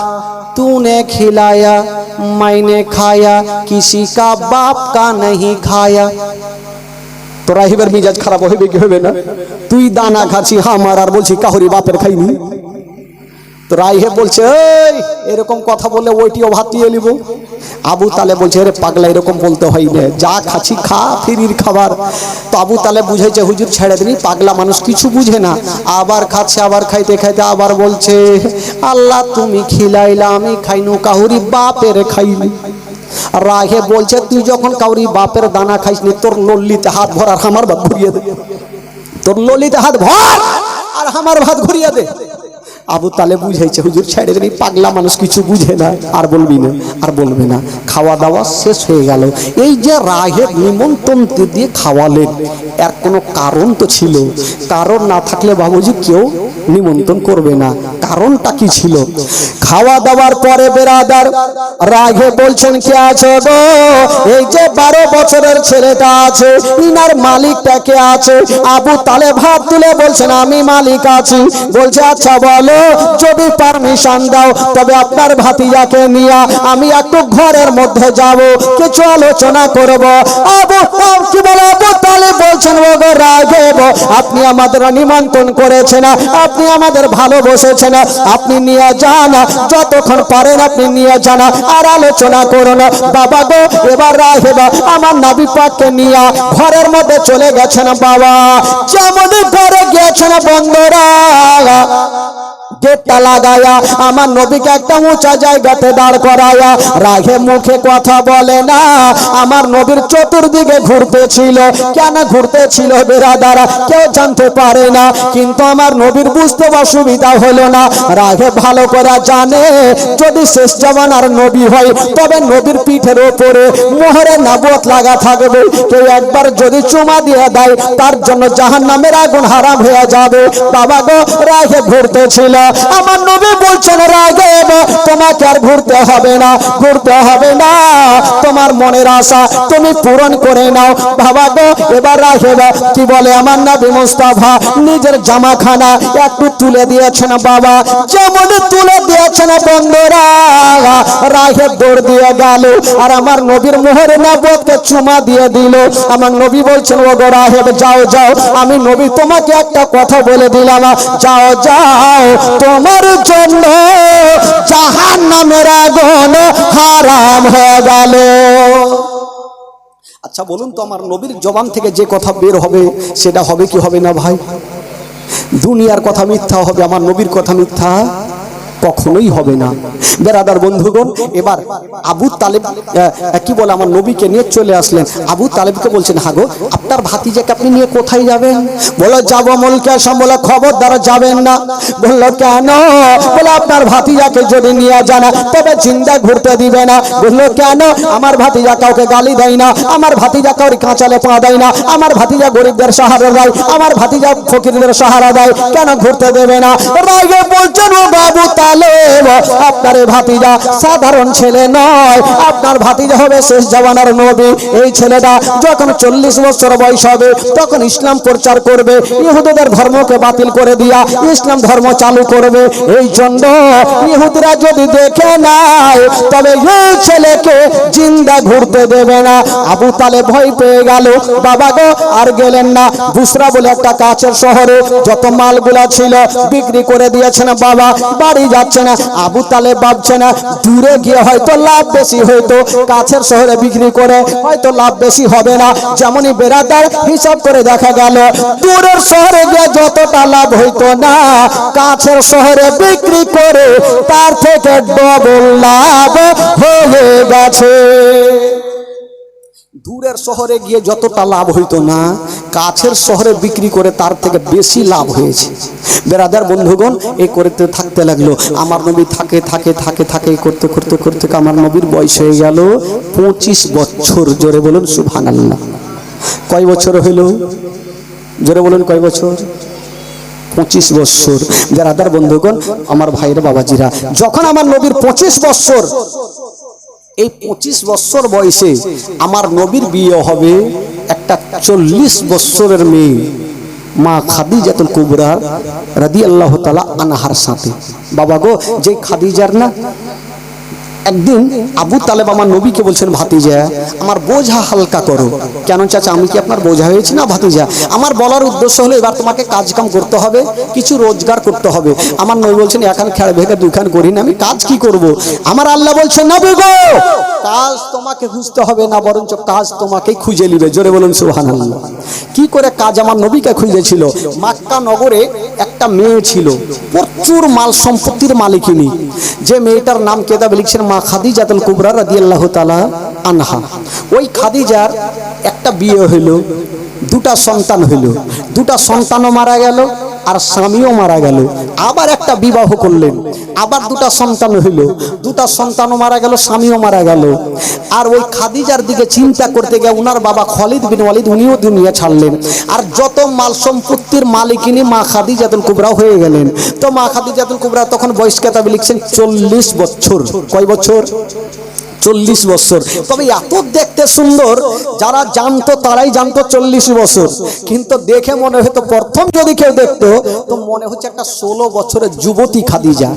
तूने खिलाया मैंने खाया किसी का बाप का नहीं खाया। তো রাহিবের মিজাজ খারাপ হইবে কি হবে না? তুই দানা খাচ্ছি আমার, আর বলছি কাহরি বাপের খাইনি। তো রাহিব বলছে এই এরকম কথা বললে ওইটিও ভাত দিয়ে নিব। আবু তালেব বলছে আরে পাগলা এরকম বলতে হয় না, যা খাচ্ছি খা, ফিরির খাবার। তো আবু তালেব বুঝাইছে হুজুর ছেড়ে দিনি, পাগলা মানুষ কিছু বুঝে না। আবার খাচ্ছে, আবার খাইতে খাইতে আবার বলছে আল্লাহ তুমি খিলাইলা আমি খাইনু, কাহুরি বাপের খাইনি। রাহে বলছে তুই যখন কাউরি বাপের দানা খাইসনি, তোর লল্লিতে হাত ভর আর আমার ভাত ঘুরিয়ে দে, তোর লল্লিতে হাত ভর আর আমার ভাত ঘুরিয়ে দে। আবু তালেব বুঝাইছে হুজুর ছেড়ে দিনি, পাগলা মানুষ কিছু বুঝে না, আর বলবি না, আর বলবে না। খাওয়া দাওয়া শেষ হয়ে গেল। এই যে রাহেব নিমন্ত্রণ দিয়ে খাওয়ালেন, এর কোনো কারণ তো ছিল, কারণ না থাকলে বাবুজি কেউ নিমন্ত্রণ করবে না। কারণটা কি ছিল? খাওয়া দাওয়ার পরে বেরাদার রাহেব বলছেন কে আছে গো? এই যে 12 বছরের ছেলেটা আছে, ইনার মালিকটা কে আছে? আবু তালেব হাত তুলে বলছেন আমি মালিক আছি। বলছে আচ্ছা বলো, যদি পারমিশন দাও তবে আপনার ভাতিজাকে নিয়ে আমি একটু ঘরের মধ্যে যাব, কিছু আলোচনা করব। আবু কি বলে? আবু তালেব বলছেন ওগো রাহেব, আপনি আমাদের নিমন্ত্রণ করেছেন, আপনি আমাদের ভালোবেসেছেন, আপনি নিয়ে যান, যতক্ষণ পারেন আপনি নিয়ে যান, আর আলোচনা করুন। বাবা গো, এবার রাহেব আমার নবী পাককে নিয়ে ঘরের মধ্যে চলে গেছেন। বাবা যেমন ঘরে গিয়েছেন বন্ধুরা, গেটটা লাগায়া আমার নবীকে একটা উঁচা জায়গাতে দাঁড় করায়া, রাহে মুখে কথা বলে না। আমার নবীর চতুর্দিকে ঘুরতেছিল, কেন ঘুরতেছিল বেরাদারা কেউ জানতে পারে না, কিন্তু আমার নবীর বুঝতে অসুবিধা হলো না। রাহে ভালো করে জানে যদি শেষ জামানার নবী হয় তবে নবীর পিঠের ওপরে মোহরে নবুয়ত লাগা থাকবে। কেউ একবার যদি চুমা দিয়ে দেয় তার জন্য জাহান্নামের আগুন হারাম হয়ে যাবে। বাবা গো, রাহে ঘুরতেছিল। আমার নবী বলছেন রাহেব তোমাকে আর ঘুরতে হবে না, ঘুরতে হবে না, তোমার মনের আশা তুমি পূরণ করে নাও। বাবা গো, এবার রাহেব কি বলে? আমার নবী মুস্তাফা নিজের জামাখানা একটু তুলে দিয়েছেন। বাবা যেমন তুলে দিয়েছেন বন্ধুরা, রাহেব দৌড় দিয়ে গেল আর আমার নবীর মোহরে নবুয়তকে চুমা দিয়ে দিল। আমার নবী বলছেন ওগো রাহেব যাও যাও, আমি নবী তোমাকে একটা কথা বলে দিলাম, যাও যাও, তোমার জন্য জাহান্নামের আগুন হারাম হয়ে গেল। আচ্ছা বলুন তো, আমার নবীর জবান থেকে যে কথা বের হবে সেটা হবে কি হবে না ভাই? দুনিয়ার কথা মিথ্যা হবে, আমার নবীর কথা মিথ্যা কখনোই হবে না। বেরাদার বন্ধুগণ, এবার আবু তালেব কি বলে আমার নবীকে নিয়ে চলে আসলেন। আবু তালেবকে বলছেন, হাগো আপনার ভাতিজাকে আপনি নিয়ে কোথায় যাবেন? বলো যাবো মুলকে আসাম। বলে খবরদার যাবেন না। বললো কেন? বলে আপনার ভাতিজাকে যদি নিয়ে যান তবে জিন্দা ঘুরতে দিবে না। বললো কেন? আমার ভাতিজা কাউকে গালি দেয় না, আমার ভাতিজা কাউকে কাঁচালে পা দেয় না, আমার ভাতিজা গরিবদের সাহারা দেয়, আমার ভাতিজা ফকিরদের সাহারা দেয়, কেন ঘুরতে দেবে না? রাগে বলছেন, ও বাবু তালেব, আপনার ভাতিজা সাধারণ ছেলে নয়, আপনার ভাতিজা হবে শেষ জামানার নবী। এই ছেলেটা যখন 40 বছর বয়স হবে তখন ইসলাম প্রচার করবে, ইহুদিদের ধর্মকে বাতিল করে দিয়া ইসলাম ধর্ম চালু করবে। এই জন্য ইহুদিরা যদি দেখে নাই তবে এই ছেলেকে জিন্দা ঘুরতে দেবে না। আবু তালেব ভয় পেয়ে গেল। বাবা গো আর গেলেন না। বুসরা বলে একটা কাছের শহরে যত মালগুলা ছিল বিক্রি করে দিয়েছেন বাবা, বাড়ি যাচ্ছে না। আবু তালেব ভাবছে না দূরে গিয়ে হয়তো লাভ বেশি, হয়তো কাছের শহরে বিক্রি করে হয়তো লাভ বেশি হবে না। যেমনই বেরাদার হিসাব করে দেখা গেল দূরের শহরে গিয়ে যতটা লাভ হইতো না, কাছের শহরে বিক্রি করে তার থেকে ডবল লাভ হয়ে গেছে। দূরের শহরে গিয়ে যতটা লাভ হইতো না, কাছের শহরে বিক্রি করে তার থেকে বেশি লাভ হয়েছে। বেরাদার বন্ধুগণ, এই করতে থাকতে লাগলো। আমার নবী থাকে থাকে থাকে থাকে করতে করতে করতে আমার নবীর বয়স হয়ে গেল 25 বছর। জোরে বলুন সুবহানাল্লাহ। কয় বছর হইল? জোরে বলুন কয় বছর? 25 বছর। বেরাদার বন্ধুগণ, আমার ভাইরা বাবাজিরা, যখন আমার নবীর 25 বছর, এই 25 বছর বয়সে আমার নবীর বিয়ে হবে একটা 40 বছরের মেয়ে মা খাদিজাতুল কুবরা রাদিয়াল্লাহু তাআলা আনহার সাথে। বাবা গো, যে খাদিজার না একদিন আবু তালেব আমার নবীকে বলছেন, ভাতিজা আমার বোঝা হালকা করো। কেন চাচা, আমি কি আপনার বোঝা হয়েছি? না ভাতিজা, আমার বলার উদ্দেশ্য হলো এবার তোমাকে কাজ কাম করতে হবে, কিছু রোজগার করতে হবে। আমার নবী বলছেন, এখন খেড়ে ভেঙে দুখান করি না, আমি কাজ কি করব? আমার আল্লাহ বলছেন, নবী গো কাজ তোমাকে খুঁজতে হবে না, বরঞ্চ কাজ তোমাকেই খুঁজে নিবে। জোরে বলুন সুবহানাল্লাহ। কি করে কাজ আমার নবীকে খুঁজেছিল? মক্কা নগরে একটা মেয়ে ছিল, প্রচুর মাল সম্পত্তির মালিকিনী। যে মেয়েটার নাম কেতাবে লিখছেন মা খাদিজাতুল কুবরা রাদিয়াল্লাহু তাআলা আনহা। ওই খাদিজার একটা বিয়ে হইল, দুটা সন্তান হইল, দুটা সন্তানও মারা গেল আর স্বামীও মারা গেল। আবার একটা বিবাহ করলেন, আবার দুটা সন্তান হইল, দুটা সন্তানও মারা গেল, স্বামীও মারা গেল। আর ওই খাদিজার দিকে চিন্তা করতে গিয়ে উনার বাবা খালিদ বিন ওয়ালিদ উনিও দুনিয়া ছাড়লেন। আর যত মাল সম্পত্তির মালিকিনী মা খাদিজাতুল কুবরা হয়ে গেলেন। তো মা খাদিজাতুল কুবরা তখন বয়স কেতাবে লিখছেন 40 বছর। কয় বছর? 40 বছর। তবে এত দেখতে সুন্দর, যারা জানতো তারাই জানতো 40 বছর, কিন্তু দেখে মনে হতো, প্রথম যদি কেউ দেখতো তো মনে হচ্ছে একটা 16 বছরের যুবতী খাদিজা,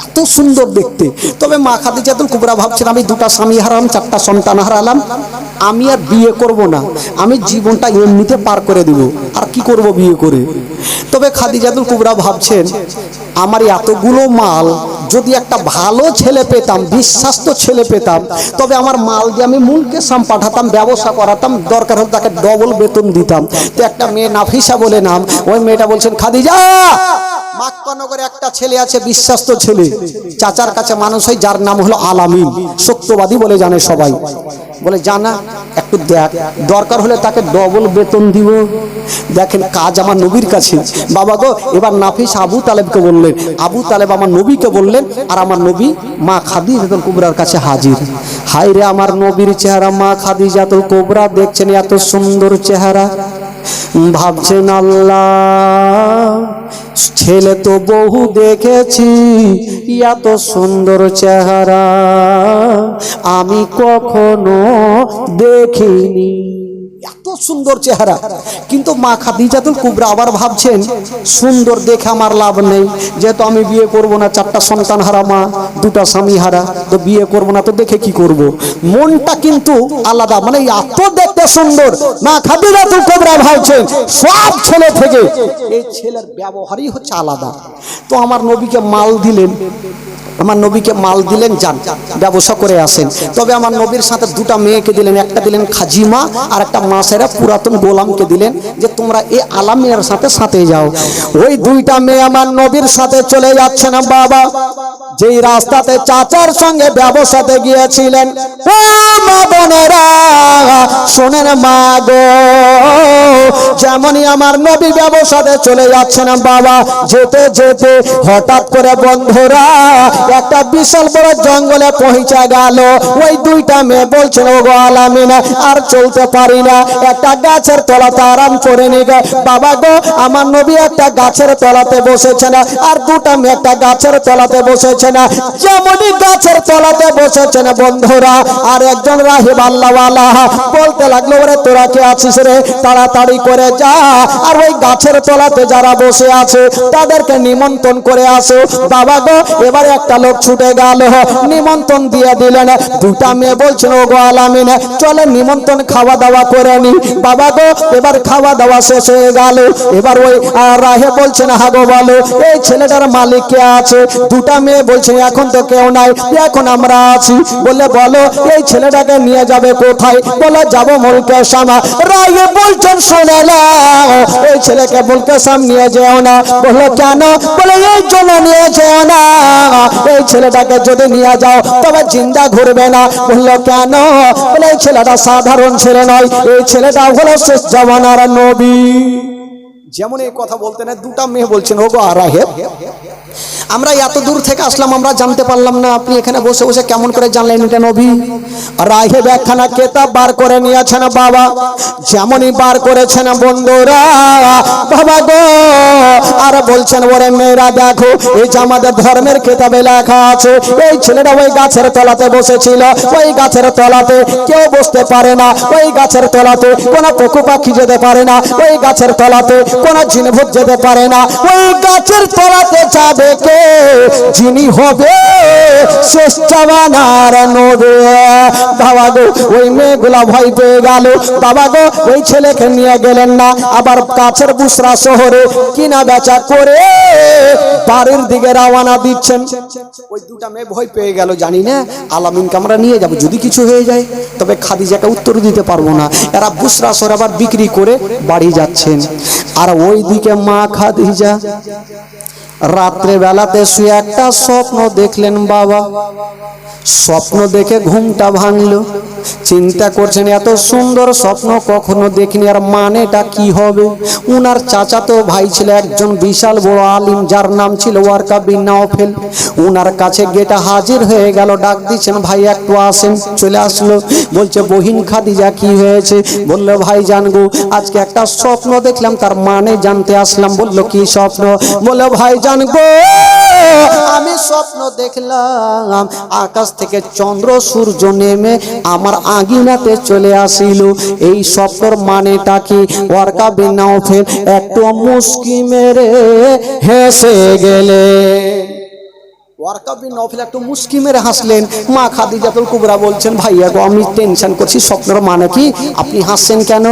এত সুন্দর দেখতে। তবে মা খাদিজাতুল কুবরা ভাবছেন, আমি দুটা স্বামী হারালাম, 4টা সন্তান হারালাম, আমি আর বিয়ে করব না, আমি জীবনটা এমনিতে পার করে দিব, আর কি করব বিয়ে করে। তবে খাদিজাতুল কুবরা ভাবছেন, আমার এতগুলো মাল যদি একটা ভালো ছেলে পেতাম, বিশ্বাস্ত ছেলে পেতাম, তবে আমার মাল দিয়ে আমি মুলকে সাম পাঠাতাম, ব্যবসা করাতাম, দরকার হলে তাকে ডবল বেতন দিতাম। তো একটা মেয়ে নাফিসা বলে নাম, ওই মেয়েটা বলছেন, খাদিজা মক্কা নগরে একটা ছেলে আছে, বিশ্বাস্ত ছেলে, চাচার কাছে মানুষ হয়, যার নাম হলো আলামিন, সত্যবাদী বলে জানে সবাই। বলে জানা একটু দেখ, দরকার হলে তাকে ডবল বেতন দিব। দেখেন কাজ আমার নবীর কাছে। বাবা গো, এবার নাফিস আবু তালেবকে বললেন, আবু তালেব আমার নবীকে বললেন, আর আমার নবী মা খাদিজাতুল কুবরার কাছে হাজির। হাই রে আমার নবীর চেহারা, মা খাদিজাতুল কুবরা দেখছেন এত সুন্দর চেহারা, ভাবছেন আল্লাহ ছেলে তো বহু দেখেছি, এত সুন্দর চেহারা আমি কখনো দেখিনি, এত সুন্দর চেহারা। কিন্তু মা খাদিজাতুল কুবরা আবার ভাবছেন, সুন্দর দেখে আমার লাভ নেই, যেহেতু আমি বিয়ে করব না, 4টা সন্তান হারা মা, 2টা স্বামী হারা, তো বিয়ে করব না, তো দেখে কি করব। মনটা কিন্তু আলাদা, মানে এত দেখতে সুন্দর মা খাদিজাতুল কুবরা ভাবছেন সব ছেলে থেকে এই ছেলের ব্যবহারই হচ্ছে আলাদা। তো আমার নবীকে মাল দিলেন, আমার নবীকে মাল দিলেন, যান ব্যবসা করে আসেন। তবে আমার নবীর সাথে দুটা মেয়েকে দিলেন, একটা দিলেন খাজিমা আর একটা মাসেরা পুরাতন গোলামকে দিলেন যে তোমরা এই আলামিনের সাথে সাথে যাও। ওই দুইটা মেয়ে আমার নবীর সাথে চলে যাচ্ছে না বাবা। যেই রাস্তাতে চাচার সঙ্গে ব্যবসাতে গিয়েছিলেন, ও মা বোনেরা শোনেন মা গো, যেমনই আমার নবী ব্যবসাতে চলে যাচ্ছেন বাবা, যেতে যেতে হঠাৎ করে বন্ধুরা একটা বিশাল বড় জঙ্গলে পৌঁছে গেল। ওই দুইটা মেয়ে বলছেন, ও গো আলামিন আর চলতে পারি না, একটা গাছের তলাতে আরাম করে নি গে বাবা গো। আমার নবী একটা গাছের তলাতে বসেছেন আর দুটা মেয়ে একটা গাছের তলাতে বসেছেন। যেমনই গাছের তলাতে বসেছেন বন্ধুরা, আর একজন রাহিব আল্লাহওয়ালা বলতে লাগলো, ওরে তোরা কে আছিস রে, তাড়াতাড়ি করে যা আর ওই গাছের তলাতে যারা বসে আছে তাদেরকে নিমন্ত্রণ করে আসো বাবা গো। এবার একটা লোক ছুটে গেল, নিমন্ত্রণ দিয়ে দিলেন। দুটা মেয়ে বলছেন, ও গো আলামিন চলে নিমন্ত্রণ খাওয়া দাওয়া করে নি বাবা গো। এবার খাওয়া দাওয়া শেষ হয়ে গেল। এবার ওই রাহে বলছেন, হাগো বলো এই ছেলেটার মালিক কে আছে? দুটা মেয়ে বলছেন, এখন তো কেউ নাই, এখন আমরা আছি। বলে বলো এই ছেলেটাকে নিয়ে যাবে কোথায়? বলে যাবো মুলকে শামা। রায়ে বলছেন, শোনে না এই ছেলেকে মুলকে শাম নিয়ে যেও না। বললো কেন? বলে এই জন্য নিয়ে যেও না, এই ছেলেটাকে যদি নিয়ে যাও তবে জিন্দা ঘুরবে না। বললো কেন? বলে এই ছেলেটা সাধারণ ছেলে নয়, এই ছেলেটা হলো শেষ জামানার নবী। যেমন এই কথা বলতে না, দুটা মেয়ে বলছেন, ও গো রাহেব আমরা এত দূর থেকে আসলাম, আমরা জানতে পারলাম না, আপনি এখানে বসে বসে কেমন করে জানলেন এটা নবী? রাহেব একখানা কেতাব বার করে নিয়েছেন বাবা। যেমনই বার করেছেন বন্ধুরা বাবা গো, আর বলছেন, ওরে মেয়েরা দেখো এই যে আমাদের ধর্মের কেতাবে লেখা আছে এই ছেলেটা ওই গাছের তলাতে বসেছিল, ওই গাছের তলাতে কেউ বসতে পারে না, ওই গাছের তলাতে কোনো পশু পাখি যেতে পারে না, ওই গাছের তলাতে কোনো জিনভূত যেতে পারে না। ওই গাছের তলাতে যাবে কে? যিনি হবে শেষ জামানার নবী বাবা গো। ওই মেয়েগুলা ভয় পেয়ে গেল বাবা গো, ওই ছেলেকে নিয়ে গেলেন না, আবার কাছের বুসরা শহরে কিনা বেচা করে বাড়ির দিকে রওনা দিচ্ছেন। ওই দুটা মেয়ে ভয় পেয়ে গেল, জানি না আলামিনকে আমরা নিয়ে যাব, যদি কিছু হয়ে যায় তবে খাদিজাকে উত্তর দিতে পারবো না। এরা বুসরা শহর আবার বিক্রি করে বাড়ি যাচ্ছেন। আর ওই দিকে মা খাদিজা রাত্রে বেলাতে শুয়ে একটা স্বপ্ন দেখলেন বাবা। স্বপ্ন দেখে ঘুমটা ভাঙলো, চিন্তা করছেন এত সুন্দর স্বপ্ন কখনো দেখিনি, আর মানেটা কি হবে? উনার চাচাতো ভাই ছিল একজন বিশাল বড় আলিম, যার নাম ছিল ওয়ারকা বিন নাওফেল। উনার কাছে গেটা হাজির হয়ে গেল, ডাক দিচ্ছেন, ভাই একটু আসেন। চলে আসলো, বলছে বহিন খাদিজা কি হয়েছে? বললো ভাই জানগো আজকে একটা স্বপ্ন দেখলাম, তার মানে জানতে আসলাম। বললো কি স্বপ্ন? বললো ভাই জানগো আমি স্বপ্ন দেখলাম আকাশ থেকে চন্দ্র সূর্য নেমে আমার আঙিনাতে চলে আসিল। এই স্বপ্নের মানেটা কি? ওয়ারকা বিন নাওফেল একটু মুস্কি মেরে হেসে গেলে। ওয়ারকা বিন নাওফেল একটু মুস্কি মেরে হাসলেন। মা খাদিজাতুল কুবরা বলছেন, ভাইয়া গো আমি টেনশন করছি, স্বপ্নের মানে কি? আপনি হাসছেন কেন?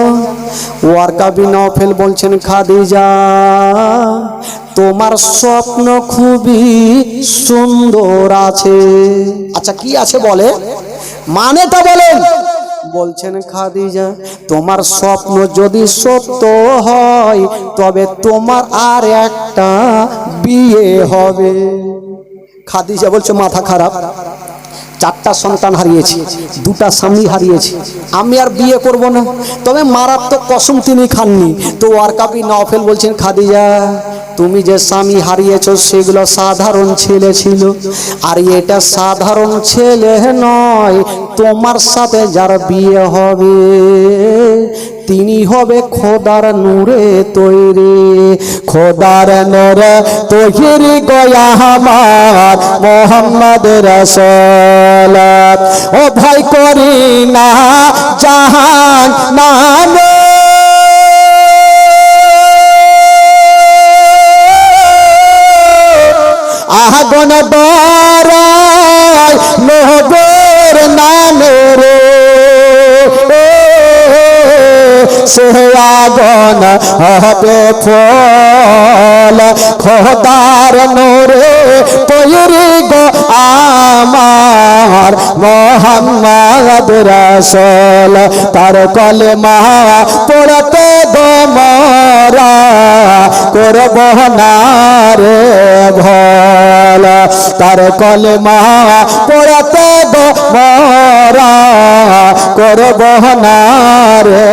ওয়ারকা বিন নাওফেল বলছেন, খাদিজা তোমার স্বপ্ন খুবই সুন্দর আছে। আচ্ছা কি আছে বলে, মানেটা বলেন। বলছেন খাদিজা তোমার স্বপ্ন যদি সত্য হয় তবে তোমার আর একটা বিয়ে হবে। খাদিজা বলছে মাথা খারাপ, চারটা সন্তান হারিয়েছি, দুটা স্বামী হারিয়েছি, আমি আর বিয়ে করব না। তবে মারাত্মক কসম তিনি খাননি। তো ওয়ারকা বিন নাওফেল বলছেন, খাদিজা তুমি যে স্বামী হারিয়েছো সেগুলো সাধারণ ছেলে ছিল, আর এটা সাধারণ ছেলে নয়, তোমার সাথে যার বিয়ে হবে তিনি হবে খোদার নূরে তৈরি, খোদার নূরে তৈরি গয়া আমার মোহাম্মদ রাসূল। ও ভাই করি না জাহান নামে আগুন ধরায় নবীর নামে রে, সে আগুন হবে ফল খোদার নূরে তৈরি গো আমার মোহাম্মদ রাসূল তার কলেমা পড়তে গো মোরা করব না রে ভোল তার কলেমা পড়তে গো মোরা করব না রে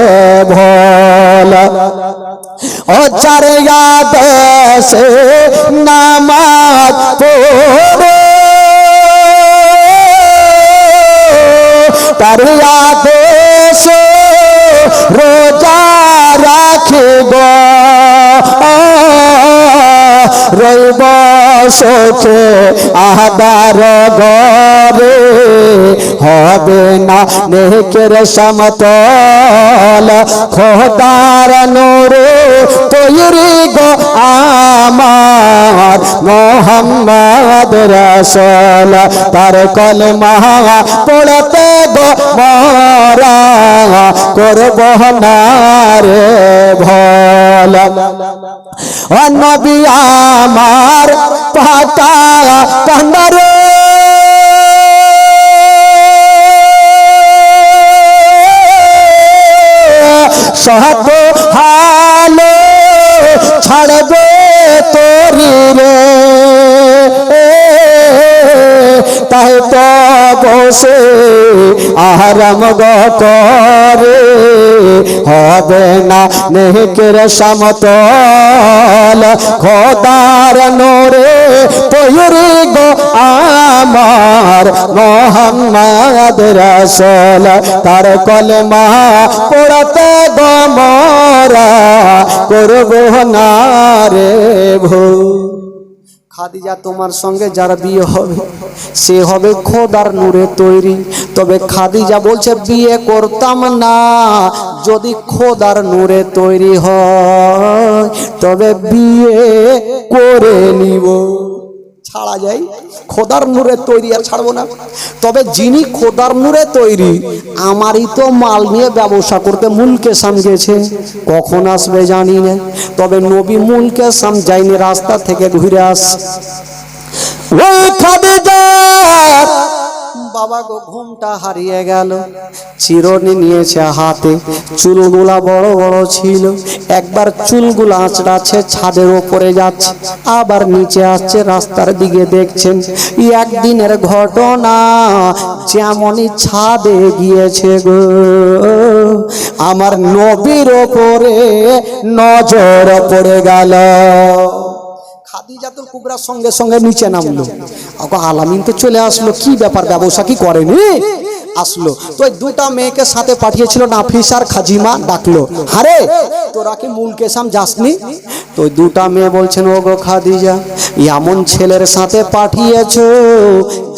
ভোল ও চারে আদেশে নামাজ পড়ো তার আদেশে রোজা রাখিব রইব সুখে আহার ঘরে হবে না নেকের সমতল খোদার নূরে তৈরি গো আমার মোহাম্মদ রাসূল তার কলেমা পড়তে গো মোরা করব না রে ভোল ও নবী আমার পাতা কান্দারে সহত হালে ছাড়বে তোরি রে তাই তো বসে আরাম করে হবে না নেকের সমতল খোদার নূরে তৈরি গো আমার মোহাম্মদ রাসূল তার কলেমা পড়তে গো মোরা করব না রে ভুল খাদিজা তোমার সঙ্গে যার বিয়ে হবে সে হবে খোদার নূরে তৈরি তবে খাদিজা বলছে বিয়ে করতাম না যদি খোদার নূরে তৈরি হয় তবে বিয়ে করে নিব ছাড়া যায় খোদার নূরে তৈরি আর ছাড়বো না তবে যিনি খোদার নূরে তৈরি আমারই তো মাল নিয়ে ব্যবসা করতে মুলকে শাম গেছে কখন আসবে জানি না তবে নবী মুলকে শাম যায়নি রাস্তা থেকে ঘুরে আস ওই খাদিজা বাবা গো ঘুমটা হারিয়ে গেল চিরুনি নিয়েছে হাতে চুলগুলা বড় বড় ছিল একবার চুলগুলা আঁচড়াচ্ছে ছাদের ওপরে যাচ্ছে আবার নিচে আসছে রাস্তার দিকে দেখছেন একদিনের ঘটনা যেমনই ছাদে গিয়েছে গো আমার নবীর ওপরে নজর পড়ে গেল খাদিজাতুল কুবরা সঙ্গে সঙ্গে নিচে নামলো আলামিন তো চলে আসলো কি ব্যাপার ব্যবসা কি করেনি আসলো তো দুটা মেয়েকে সাথে পাঠিয়েছিল নাফিস আর খাজিমা ডাকলো আরে তোরা কি মুলকে শাম যাসনি তো দুটা মেয়ে বলছেন ও গো খাদিজা এমন ছেলের সাথে পাঠিয়েছো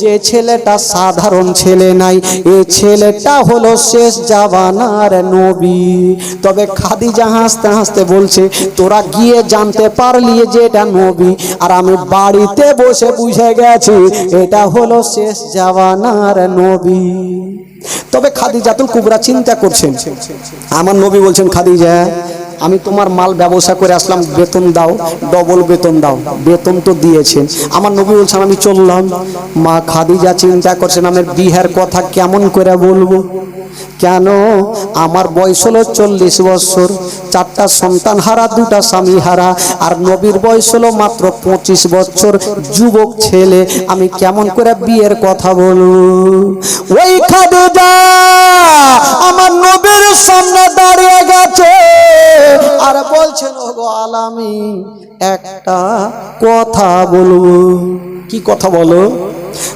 যে ছেলেটা সাধারণ ছেলে নাই এই ছেলেটা হলো শেষ জামানার নবী তবে খাদিজা হাসতে হাসতে বলছে তোরা গিয়ে জানতে পারলি যে এটা নবী আর আমি বাড়িতে বসে বুঝে গেছি এটা হলো শেষ জামানার নবী তবে খাদিজাতুল কুবরা চিন্তা করছেন আমার নবী বলছেন খাদিজা আমি তোমার মাল ব্যবসা করে আসলাম বেতন দাও ডবল বেতন দাও বেতন তো দিয়েছেন আমার নবী বলছেন আমি চললাম মা খাদিজা চিন্তা করছেন আমার বিয়ের কথা কেমন করে বলবো কেন আমার বয়স হলো 40 বছর চারটা সন্তান হারা দুটা স্বামী হারা আর নবীর বয়স হলো মাত্র 25 বছর যুবক ছেলে আমি কেমন করে বিয়ের কথা বলবো ওই খাদিজা আমার নবীর সামনে দাঁড়িয়ে গেছে আর বলছেন ওগো আলামিন একটা কথা বলবো কি কথা বলো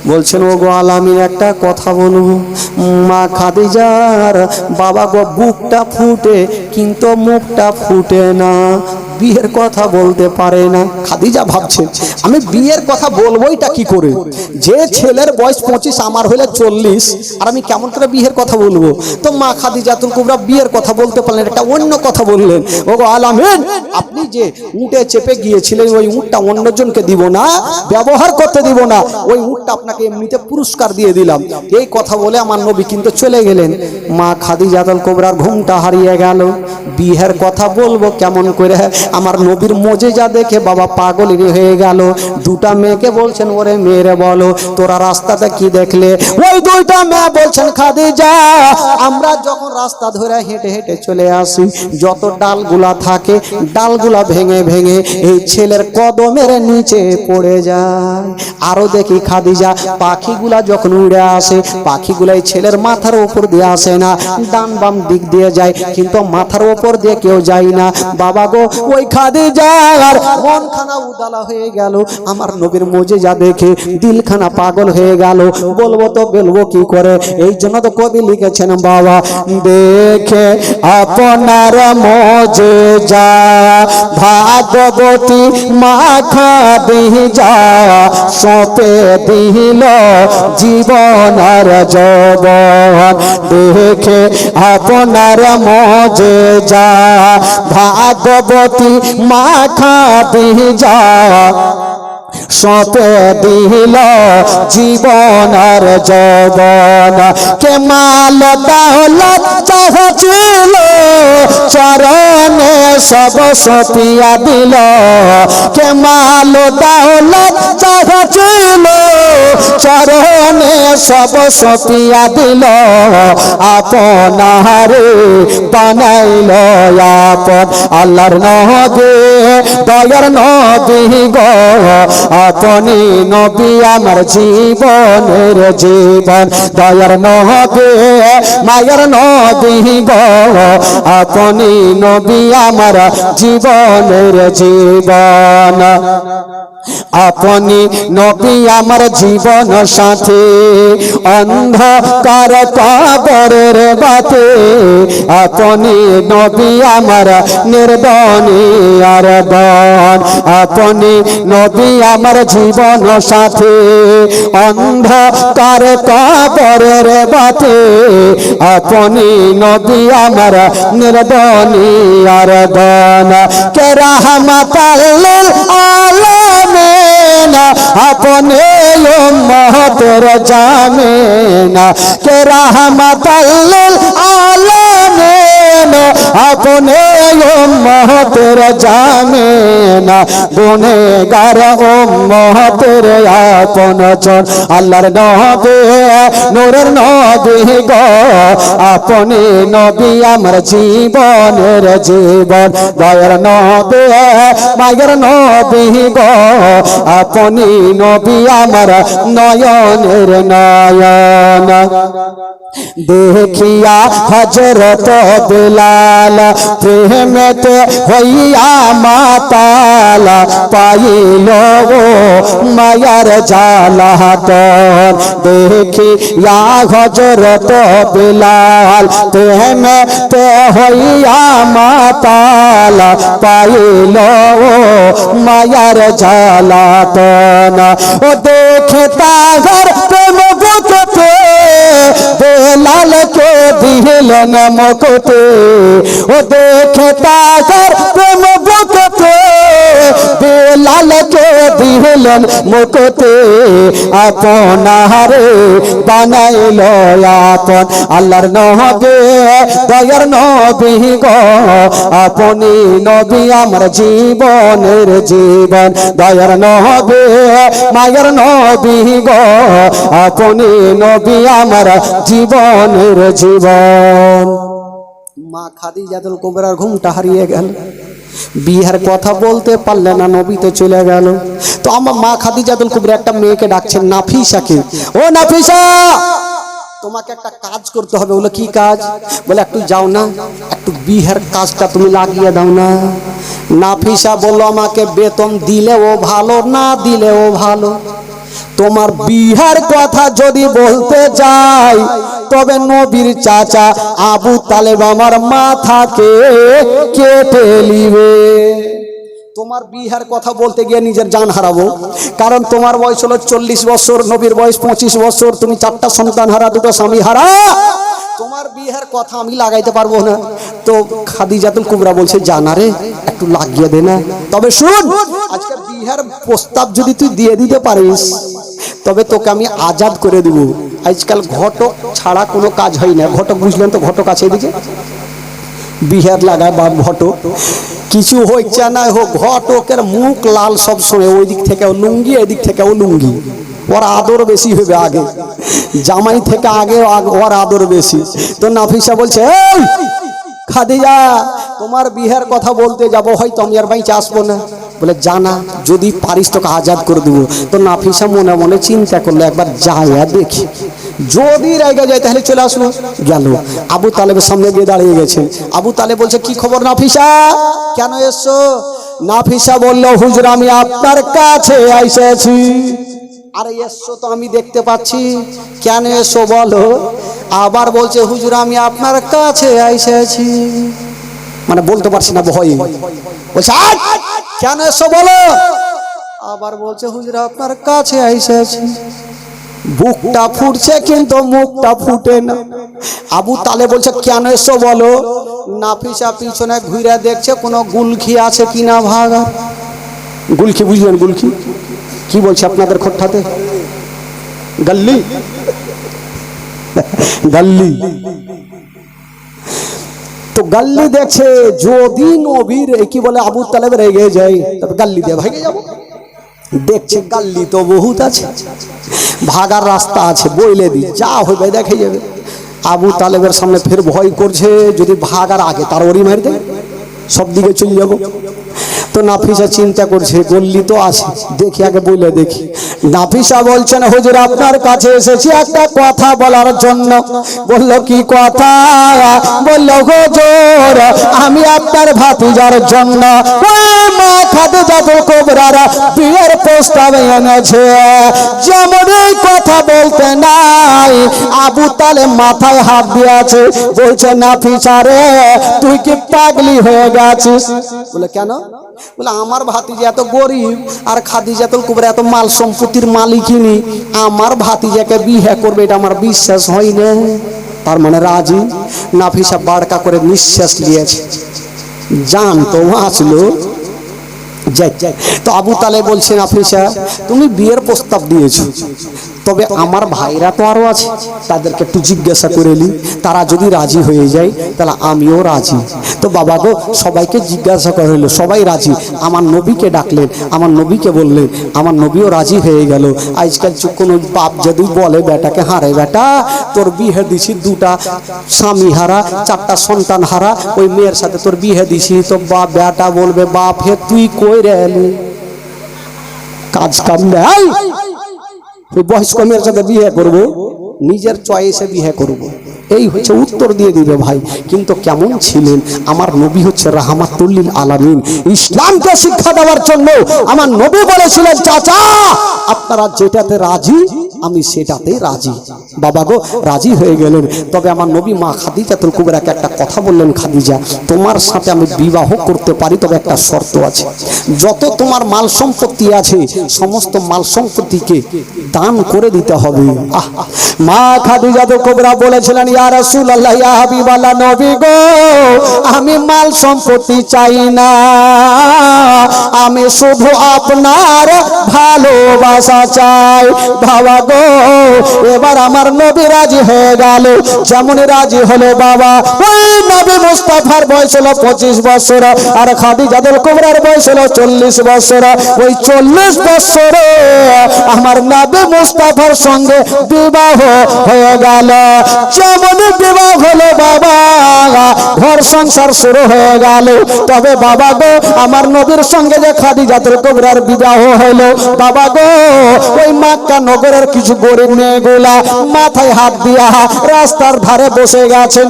বলছেন ওগো আলামিন একটা কথা বলবো মা খাদিজার বাবা গো বুকটা ফুটে কিন্তু মুখটা ফুটে না বিয়ের কথা বলতে পারে না খাদিজা ভাবছে আমি বিয়ের কথা বলবোইটা কি করে যে ছেলের বয়স 25 আমার হলে 40 আর আমি কেমন করে বিয়ের কথা বলবো তো মা খাদিজাতুল কুবরা বিয়ের কথা বলতে পারলেন একটা অন্য কথা বললেন ওগো আলামিন আপনি যে উটে চেপে গিয়েছিলেন ওই উটটা অন্যজনকে দিব না ব্যবহার করতে দিব না ওই উট কবরটা আপনাকে এমনিতে পুরস্কার দিয়ে দিলাম। এই কথা বলে আমার নবী কিন্তু চলে গেলেন। মা খাদিজাতুল কুবরার ঘুমটা হারিয়ে গেল। বিয়ের কথা বলবো কেমন করে, আমার নবীর মোজেজা দেখে বাবা পাগল হয়ে গেল। দুটা মেয়েকে বলছেন, ওরে মেয়েরে বলো তোরা রাস্তাতে কি দেখলে? ওই দুইটা মেয়ে বলছেন, খাদিজা আমরা যখন রাস্তা ধরে হেঁটে হেঁটে চলে আসি, যত ডালগুলা থাকে ডালগুলা ভেঙে ভেঙে এই ছেলের কদমের নিচে পড়ে যায়। আরো দেখি খাদিজা পাখিগুলা যখন উড়ে আসে, পাখিগুলা এই ছেলের মাথার উপর দিয়ে আসে না, ডান বাম দিক দিয়ে যায়, কিন্তু মাথার উপর দিয়ে কেউ যায় না। বাবা গো, ওই খাদিজার মনখানা উদালা হয়ে গেল। আমার নবীর মোজেজা দেখে দিলখানা পাগল হয়ে গেল। বলবো তো বলবো কি করে, এই জন্য তো কবি লিখেছেন, বাবা দেখে আপনার মোজেজা ভাগবতী মা খাদিজা সপে দিল জীবন আর যৌবন। দেখে আপনার মোজেজা ভাগবতী মা খাদিজা সপে দিল জীবন আর যৌবন। কে মাল দৌলত চাহছিল চরণে সব সপিয়া দিল। কে মাল দৌলত চাহছিল চরণে সব সপিয়া দিল। আপনারে বানাইল আপন আল্লাহর নবী দয়ার নবী গো। আপনি নবী আমার জীবনের জীবন, দয়ার নবী মায়ের নবী গো। আপনি নবী আমার জীবনের জীবন। আপনি নবী আমার জীবন সাথী, অন্ধকার কবরের বাতে। আপনি নবী আমার নির্দনী আর দন। আপনি নবী আমার জীবন সাথী, অন্ধকার কবরের বাতে। আপনি নবী আমার নির্দনী আর দন। কে রাহমাতাল লিল আলামিন আপনি উম্মতের জামিন। কে রাহমাতাল লিল আলামিন আপনি উম্মতের জামিন। গুনেহগার উম্মতের আপনজন আল্লাহর নবী নূরের নবী গো। আপনি নবী আমার জীবনের জীবন, দয়ার নবী মায়ের নবী গো। আপনি নবী আমার নয়নের নয়ন। দেখিয়া হযরত বিলাল প্রেমেতে হইয়া মাতাল। পাইল মায়ার জালাতন। দেখিয়া হযরত বিলাল প্রেমেতে হইয়া মাতাল। পাইল মায়ার জালাতন। ও দেখে তাহার প্রেম বুঝতে বেলাল কে দিলেন মুকুতে। ও দেখে তাহার প্রেম বুঝতে বেলাল কে দিলেন মুকুতে। আপনারে বানাইল আপন আল্লাহর নবী দয়ার নবী গো। আপনি নবী আমার জীবনের জীবন, দয়ার নবী মায়ের নবী গো। আপনি নবী আমার জীবনের জীবন। মা খাদিজাতুল কুবরার ঘুমটা হারিয়ে গেল। বিয়ের কথা বলতে পারলে না, নবীতে চলে গেল। তো আমার মা খাদিজাতুল কুবরা একটা মেয়েকে ডাকছেন, নাফিসাকে। ও নাফিসা, তোমাকে একটা কাজ করতে হবে। বলে কি কাজ? বলে একটু যাও না, একটু বিয়ের কাজটা তুমি লাগিয়ে দাও না। নাফিসা বলল, আমাকে বেতন দিলেও ভালো, না দিলেও ভালো। তোমার বিহার কথা যদি বলতে যাই, তবে নবীর চাচা আবু তালেব আমার মাথাকে কেটে নিবে। তোমার বিহার কথা বলতে গিয়ে নিজের জান হারাবো। কারণ তোমার বয়স হলো 40 বছর, নবীর বয়স 25 বছর। তুমি 4টা সন্তান হারা, 2টো স্বামী হারা। তোমার বিয়ের কথা আমি লাগাইতে পারবো না। তো খাদিজাতুল কুবরা বলছে, জানা রে একটু লাগিয়ে দে না। তবে শুন, আজকে বিয়ের প্রস্তাব যদি তুই দিয়ে দিতে পারিস, তবে তোকে আমি আজাদ করে দিব। আজকাল ঘটক ছাড়া কোনো কাজ হয় না। ঘটক বুঝলেন তো, ঘটক আছে এদিকে বিহার লাগায় বা ঘটক, কিছু হচ্ছে না হোক, ঘটকের মুখ লাল সব সময়, ওই দিক থেকে লুঙ্গি এদিক থেকে লুঙ্গি, ওর আদর বেশি হবে আগে, জামাই থেকে আগে ওর আদর বেশি। তো নাফিসা বলছে, এই খাদিজা তোমার বিহার কথা বলতে যাব, হয়তো আমি আর বাইচে আসবো না। বলে জানা, যদি পারিস তোকে আজাদ করে দেবো। তো নাফিসা মনে মনে চিন্তা করলো, একবার যাই আর দেখি, যদি রেগে যায় তাহলে চলে আসবো। গেল, আবু তালেবের সামনে গিয়ে দাঁড়িয়ে গেছেন। আবু তালেব বলছে, কি খবর নাফিসা, কেন এসছো? নাফিসা বলল, হুজুর আমি আপনার কাছে এসেছি। আরে এসছো তো আমি দেখতে পাচ্ছি, কেন এসো বলো? আবার বলছে, হুজুর আমি আপনার কাছে এসেছি। মানে বলতে পারছি না ভয়ে, বলছে কেন এসো বলো? আবার বলছে, হুজুর আপনার কাছে এসেছি। বুকটা ফুটছে কিন্তু মুখটা ফুটে না। আবু তালেব বলছে, কেন এসো বলো? নাফিসা পিছনে ঘুরে দেখছে কোনো গুলখি আছে কিনা ভাগা। গুলখি বুঝলেন? গুলখি কি বলছে আপনাদের খোট্টাতে? গল্লি, গল্লি। তো গল্লি দেখছে, যদি নবীর কি বলে আবু তালেব রেগে যায় তবে গল্লি দিয়ে ভাগে যাবো। দেখছে গল্লি তো বহুত আছে, ভাগার রাস্তা আছে, বইলে দি যা হবে দেখে যাবে। আবু তালেবের সামনে ফের ভয় করছে, যদি ভাগার আগে তার ওরি মারি দেয়, সব দিকে চলে যাবো। তো নাফিসা চিন্তা করছে, গল্লি তো আছে, দেখি আগে বলে দেখি। নাফিসা বলছেন, হুজুর আপনার কাছে এসেছি একটা কথা বলার জন্য। বলল, কি কথা? বলল, হুজুর আমি আপনার ভাতিজার জন্য মা খাদিজাতুল কুবরার বিয়ের প্রস্তাব এনেছে। যেমন এই কথা বলতে নাই, আবু তালেব মাথায় হাত দিয়েছে, বলছে, নাফিসা রে তুই কি পাগলি হয়ে গেছিস? বলে কেন? বলে আমার ভাতিজা এত গরিব আর খাদিজাতুল কুবরা এত মাল সম্পত্তির মালিকিনী, আমার ভাতিজাকে বিয়ে করবে এটা আমার বিশ্বাস হয় না। তার মানে রাজি। নাফিসা বাড়কা করে নিঃশ্বাস নিয়েছে, জান তো বাঁচলো। তো আবু তালেব বলছে, নাফিসা তুমি বিয়ের প্রস্তাব দিয়েছো, তবে আমার ভাইরা তো আরো আছে, তাদেরকে একটু জিজ্ঞাসা করে নি, তারা যদি রাজি হয়ে যায় তাহলে আমিও রাজি। তো বাবা গো সবাইকে জিজ্ঞাসা করা হলো, সবাই রাজি। আমার নবীকে ডাকলেন, আমার নবীকে বললেন, আমার নবীও রাজি হয়ে গেল। আজকাল কোনো বাপ যদি বলে বেটাকে, হারে বেটা তোর বিয়ে দিছি, দুটা স্বামী হারা চারটা সন্তান হারা ওই মেয়ের সাথে তোর বিয়ে দিছি, তো বাপ বেটা বলবে, বাপ হে তুই কই রে কাজ কাম নেই, বয়স্ক মেয়ের সাথে বিয়ে করবো, নিজের চয়েসে বিয়ে করবো, এই হচ্ছে উত্তর দিয়ে দিবে ভাই। কিন্তু কেমন ছিলেন আমার নবী? হচ্ছে রাহমাতুল লিল আলামিন। ইসলামকে শিক্ষা দেওয়ার জন্য আমার নবী বলেছিলেন, চাচা আপনারা যেটাতে রাজি আমি সেটাতে রাজি। বাবা গো রাজি হয়ে গেলেন। তবে আমার নবী মা খাদিজাতুল কুবরাকে একটা কথা বললেন, খাদিজা তোমার সাথে আমি বিবাহ করতে পারি, তবে একটা শর্ত আছে, যত তোমার মাল সম্পত্তি আছে সমস্ত মাল সম্পত্তিকে দান করে দিতে হবে। মা খাদিজাতুল কুবরা বলেছিলেন, ইয়া রাসূলুল্লাহ, ইয়া হাবিবাল্লাহ, নবী গো আমি মাল সম্পত্তি চাই না, আমি শুধু আপনার ভালোবাসা চাই। বাবা গো এবার আমার নবী রাজি হয়ে গেল। যেমন রাজি হলো বাবা, ওই নবী মুস্তাফার বয়স হলো 25 বছর আর খাদিজাতুল কুবরার বয়স হলো 40 বছর। ওই 40 বছরে আমার নবী মুস্তাফার সঙ্গে বিবাহ হয়ে গেল। যেমন বিবাহ হলো বাবা, ঘর সংসার শুরু হয়ে গেল। তবে বাবা গো আমার নবীর সঙ্গে যে খাদিজাতুল কুবরার বিবাহ হলো, বাবা গো ওই মক্কা নগরের কিছু গরিব মেয়েগুলা মাথায় হাত দিয়া রাস্তার ধারে বসে গেছেন।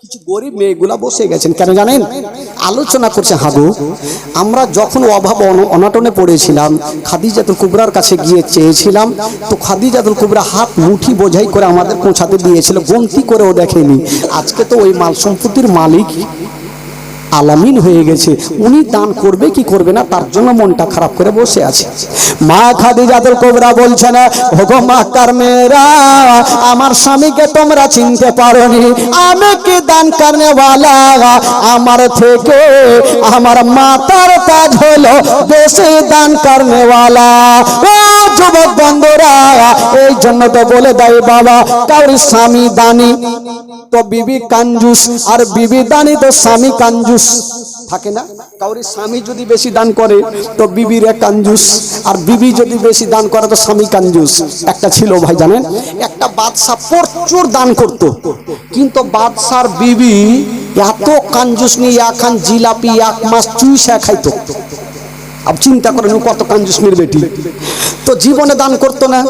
কিছু গরিব মেয়েগুলা বসে গেছেন কেন জানেন? আলোচনা করছে, হাগু আমরা যখন অভাব অনটনে পড়েছিলাম খাদিজাতুল কুবরার কাছে গিয়ে চেয়েছিলাম, তো খাদিজাতুল কুবরা হাত মুঠি বোঝাই করে আমাদের পৌঁছাতে দিয়েছিল, গন্তি করেও দেখেনি। আজকে তো ওই মাল সম্পত্তির মালিক আলামিন হয়ে গেছে, উনি দান করবে কি করবে না তার জন্য মনটা খারাপ করে বসে আছে। মা খাদিজাতুল কুবরা বলছেন, ওগো মক্কার মেয়েরা আমার স্বামীকে তোমরা চিনতে পারোনি, আমি কি দান করনে वाला, আমার থেকে আমার মাতার তাজ হলো বেশি দান করনে वाला। ও যুবক বন্ধুরা, এই জন্য তো বলে দেয় বাবা, কাউরি স্বামী দানি তো বিবি কাঞ্জুস, আর বিবি দানি তো স্বামী কাঞ্জুস। থাকে না, কাউরি স্বামী যদি বেশি দান করে তো বিবিরে কাঞ্জুস, আর বিবি যদি বেশি দান করে তো স্বামী কাঞ্জুস। একটা ছিল ভাই জানেন, একটা বাদশা প্রচুর দান করত, কিন্তু বাদশার বিবি এত কাঞ্জুস নিয়ে এখন জিলাপি এক মাস চুইসা খাইতো। আব চিন্তা করেন কত কাঞ্জুসনির বেটি, তো জীবনে দান করতো না।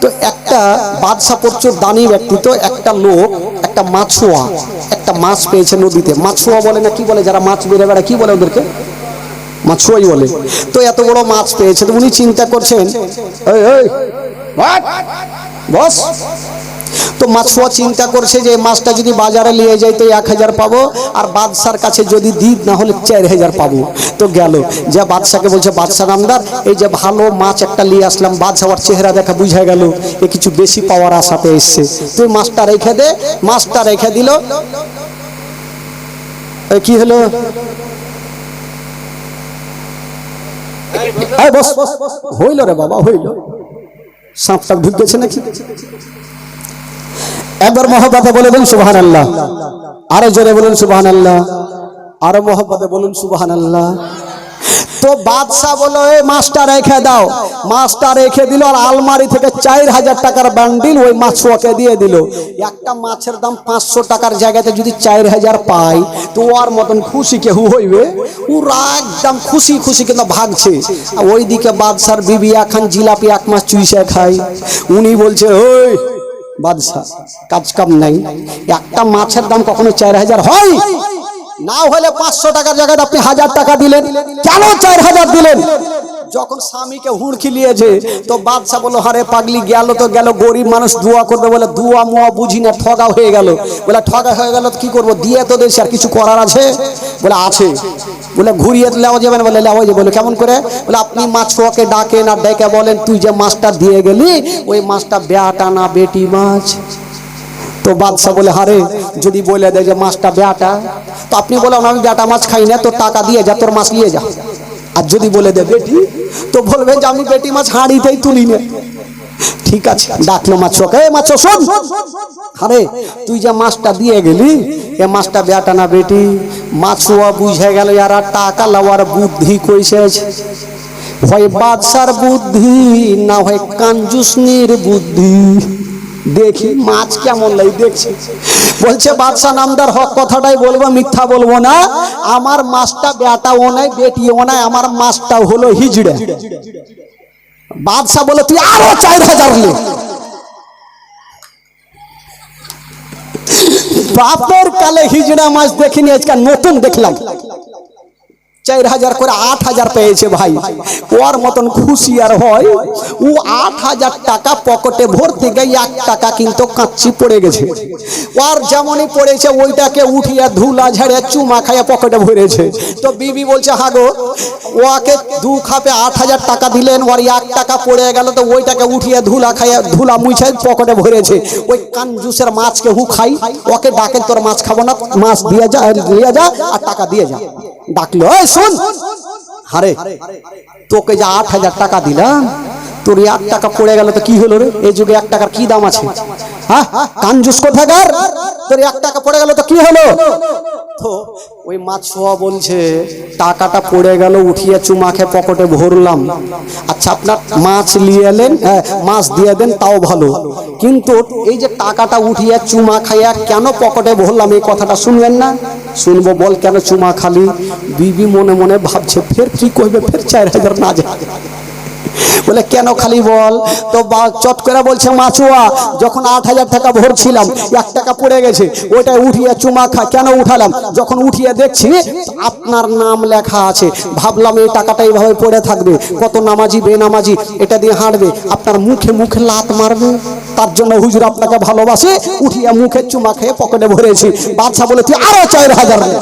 তো একটা বাদশা প্রচুর দানি ব্যক্তি, তো একটা লোক একটা মাছুয়া একটা মাছ পেয়েছে নদীতে। মাছুয়া বলে না কি বলে, যারা মাছ বেড়ে বেড়ায় কি বলে ওদেরকে, মাছুয়াই বলে। তো এত বড় মাছ পেয়েছে, তো উনি চিন্তা করছেন বস, তো মাছুয়া চিন্তা করছে যে মাছটা যদি বাজারে নিয়ে যাই তো 1000 পাবো, আর বাদশার কাছে যদি দিই না হলে 4000 পাবো। তো গেল, যে বাদশাকে বলছে, বাদশা নামদার এই যে ভালো মাছ একটা নিয়ে আসলাম। বাদশার চেহারা দেখা বুঝা গেল এ কিছু বেশি পাওয়ার আশাতে এসছে, তুই মাছটা রেখে দে। মাছটা রেখে দিল। কি হলো, হইল রে বাবা, হইল, সাপটা ঢুকেছে নাকি? একবার মহব্বতে বলে দিন সুবহানাল্লাহ, আরো জোরে বলুন সুবহানাল্লাহ, আরো মহব্বতে বলুন সুবহানাল্লাহ। তো বাদশা বলল এই মাছটা রেখে দাও। মাছটা রেখে দিল, আর আলমারি থেকে 4000 টাকার বান্ডিল ওই মাছুয়াকে দিয়ে দিল। একটা মাছের দাম 500 টাকার জায়গাতে যদি 4000 পায় তো ওর মতন খুশি কেউ হইবে? ওরা একদম খুশি খুশি কিন্তু ভাগছে। ওইদিকে বাদশার বিবি এখন জিলাপি এক মাস চুইসা খায়। উনি বলছে ওই বাদশা, কাজ কাম নাই, একটা মাছের দাম কখনো 4000 হয়? না হলে 500 টাকার জায়গায় আপনি 1000 টাকা দিলেন, কেন 4000 দিলেন? যখন স্বামীকে হুড়কি লিয়েছে তো বাদশা বলল, হারে পাগলি, গেল তো গেল, গরিব মানুষ দোয়া করবে বলে দোয়া মোয়া বুঝি না, ঠগা হয়ে গেল। বলে ঠগা হয়ে গেল কি করবো, দিয়ে তো দেশ, আর কিছু করার আছে? বলে আছে। বলে ঘুরিয়ে লেওয়া যাবে না? বলে লেওয়া যাবে। বলে কেমন করে? বলে আপনি মাছুয়াকে ডাকেন আর ডেকে বলেন, তুই যে মাছটা দিয়ে গেলি ওই মাছটা বেটা না বেটি মাছ। তো বাদশা বলে, হারে যদি বলে দেয় যে মাছটা বেটা, তো আপনি বলেন আমি বেটা মাছ খাই না, তো টাকা দিয়ে যা, তোর মাছ নিয়ে যা। আর যদি বলে দেয় বেটি, তো বলবে যে আমি বেটি মাছ হাঁড়িতেই তুলি না। ঠিক আছে, ডাকলো মাছুয়াকে, এই মাছ শোন, আরে তুই যে মাছটা দিয়ে গেলি এ মাছটা বেটা না বেটি? মাছুয়া বুঝে গেল আর টাকা লওয়ার বুদ্ধি কইছে, হয় বাদশার বুদ্ধি না হয় কাঞ্জুসনির বুদ্ধি। দেখি মাছ কেমন লাগে দেখছি। বলছে বাদশা নামদার হক কথাটাই বলবো, মিথ্যা বলবো না। আমার মাছটা বেটাও নাই বেটিও নাই, আমার মাছটা হলো হিজড়ে। বাদশা বলে তুই আরো 4000 লে। বাপের কালে হিজড়া মাছ দেখিনি, আজকে নতুন দেখলাম। 4000 করে 8000 পেয়েছে ভাই। ওর মতন খুশি আর হয়? ও 8000 টাকা পকেটে ভরতে গিয়ে 1 টাকা কিন্তু কাচ্চি পড়ে গেছে। ওর যেমনই পড়েছে ওইটাকে উঠিয়ে ধুলা ঝেড়ে চুমা খাইয়ে পকেটে ভরেছে। তো বিবি বলছে হাগো, ওকে 2 খাপে 8000 টাকা দিলেন, ওর 1 টাকা পড়ে গেল, তো ওইটাকে উঠিয়ে ধুলা খাইয়ে ধুলা মুছে পকেটে ভরেছে। ওই কাঞ্জুসের মাছকে হু খাই, ওকে ডাকে তোর মাছ খাবো না, মাছ দিয়ে যা, দিয়ে যা আর টাকা দিয়ে যা। ডাকলো, এই শুন, হারে তোকে যে 8000 টাকা দিলাম, তোর 1 টাকা পড়ে গেল তো কি হলো রে? এই যুগে 1 টাকার কি দাম আছে? হ্যাঁ, কাঞ্জুস কোথাকার, তোর 1 টাকা পড়ে গেল তো কি হলো? তো ওই মাছুয়া বলছে টাকাটা পড়ে গেল, উঠিয়ে চুমা খেয়ে পকেটে ভরলাম। আচ্ছা আপনার মাছ নিয়ে এলেন, মাছ দিয়ে দেন তাও ভালো, কিন্তু এই যে টাকাটা উঠিয়ে চুমা খাইয়া কেন পকেটে ভরলাম এই কথাটা শুনবেন না? শুনবো। বল কেন চুমা খালি? বিবি মনে মনে ভাবছে ফের কি কইবে, ফের 4000 না যায়। বলে কেন খালি বল? তো চট করে বলছে মাছুয়া, যখন 8000 টাকা ভরছিলাম 1 টাকা পড়ে গেছে, ওইটা উঠিয়ে চুমা খা কেন উঠালাম? যখন উঠিয়ে দেখছি আপনার নাম লেখা আছে, ভাবলাম এই টাকাটা এইভাবে পড়ে থাকবে, কত নামাজি বেনামাজি এটা দিয়ে হাঁটবে, আপনার মুখে মুখে লাত মারবে, তার জন্য হুজুর আপনাকে ভালোবাসে, উঠিয়ে মুখে চুমা খেয়ে পকেটে ভরেছি। বাদশা বলে তুই আরো 4000 নে।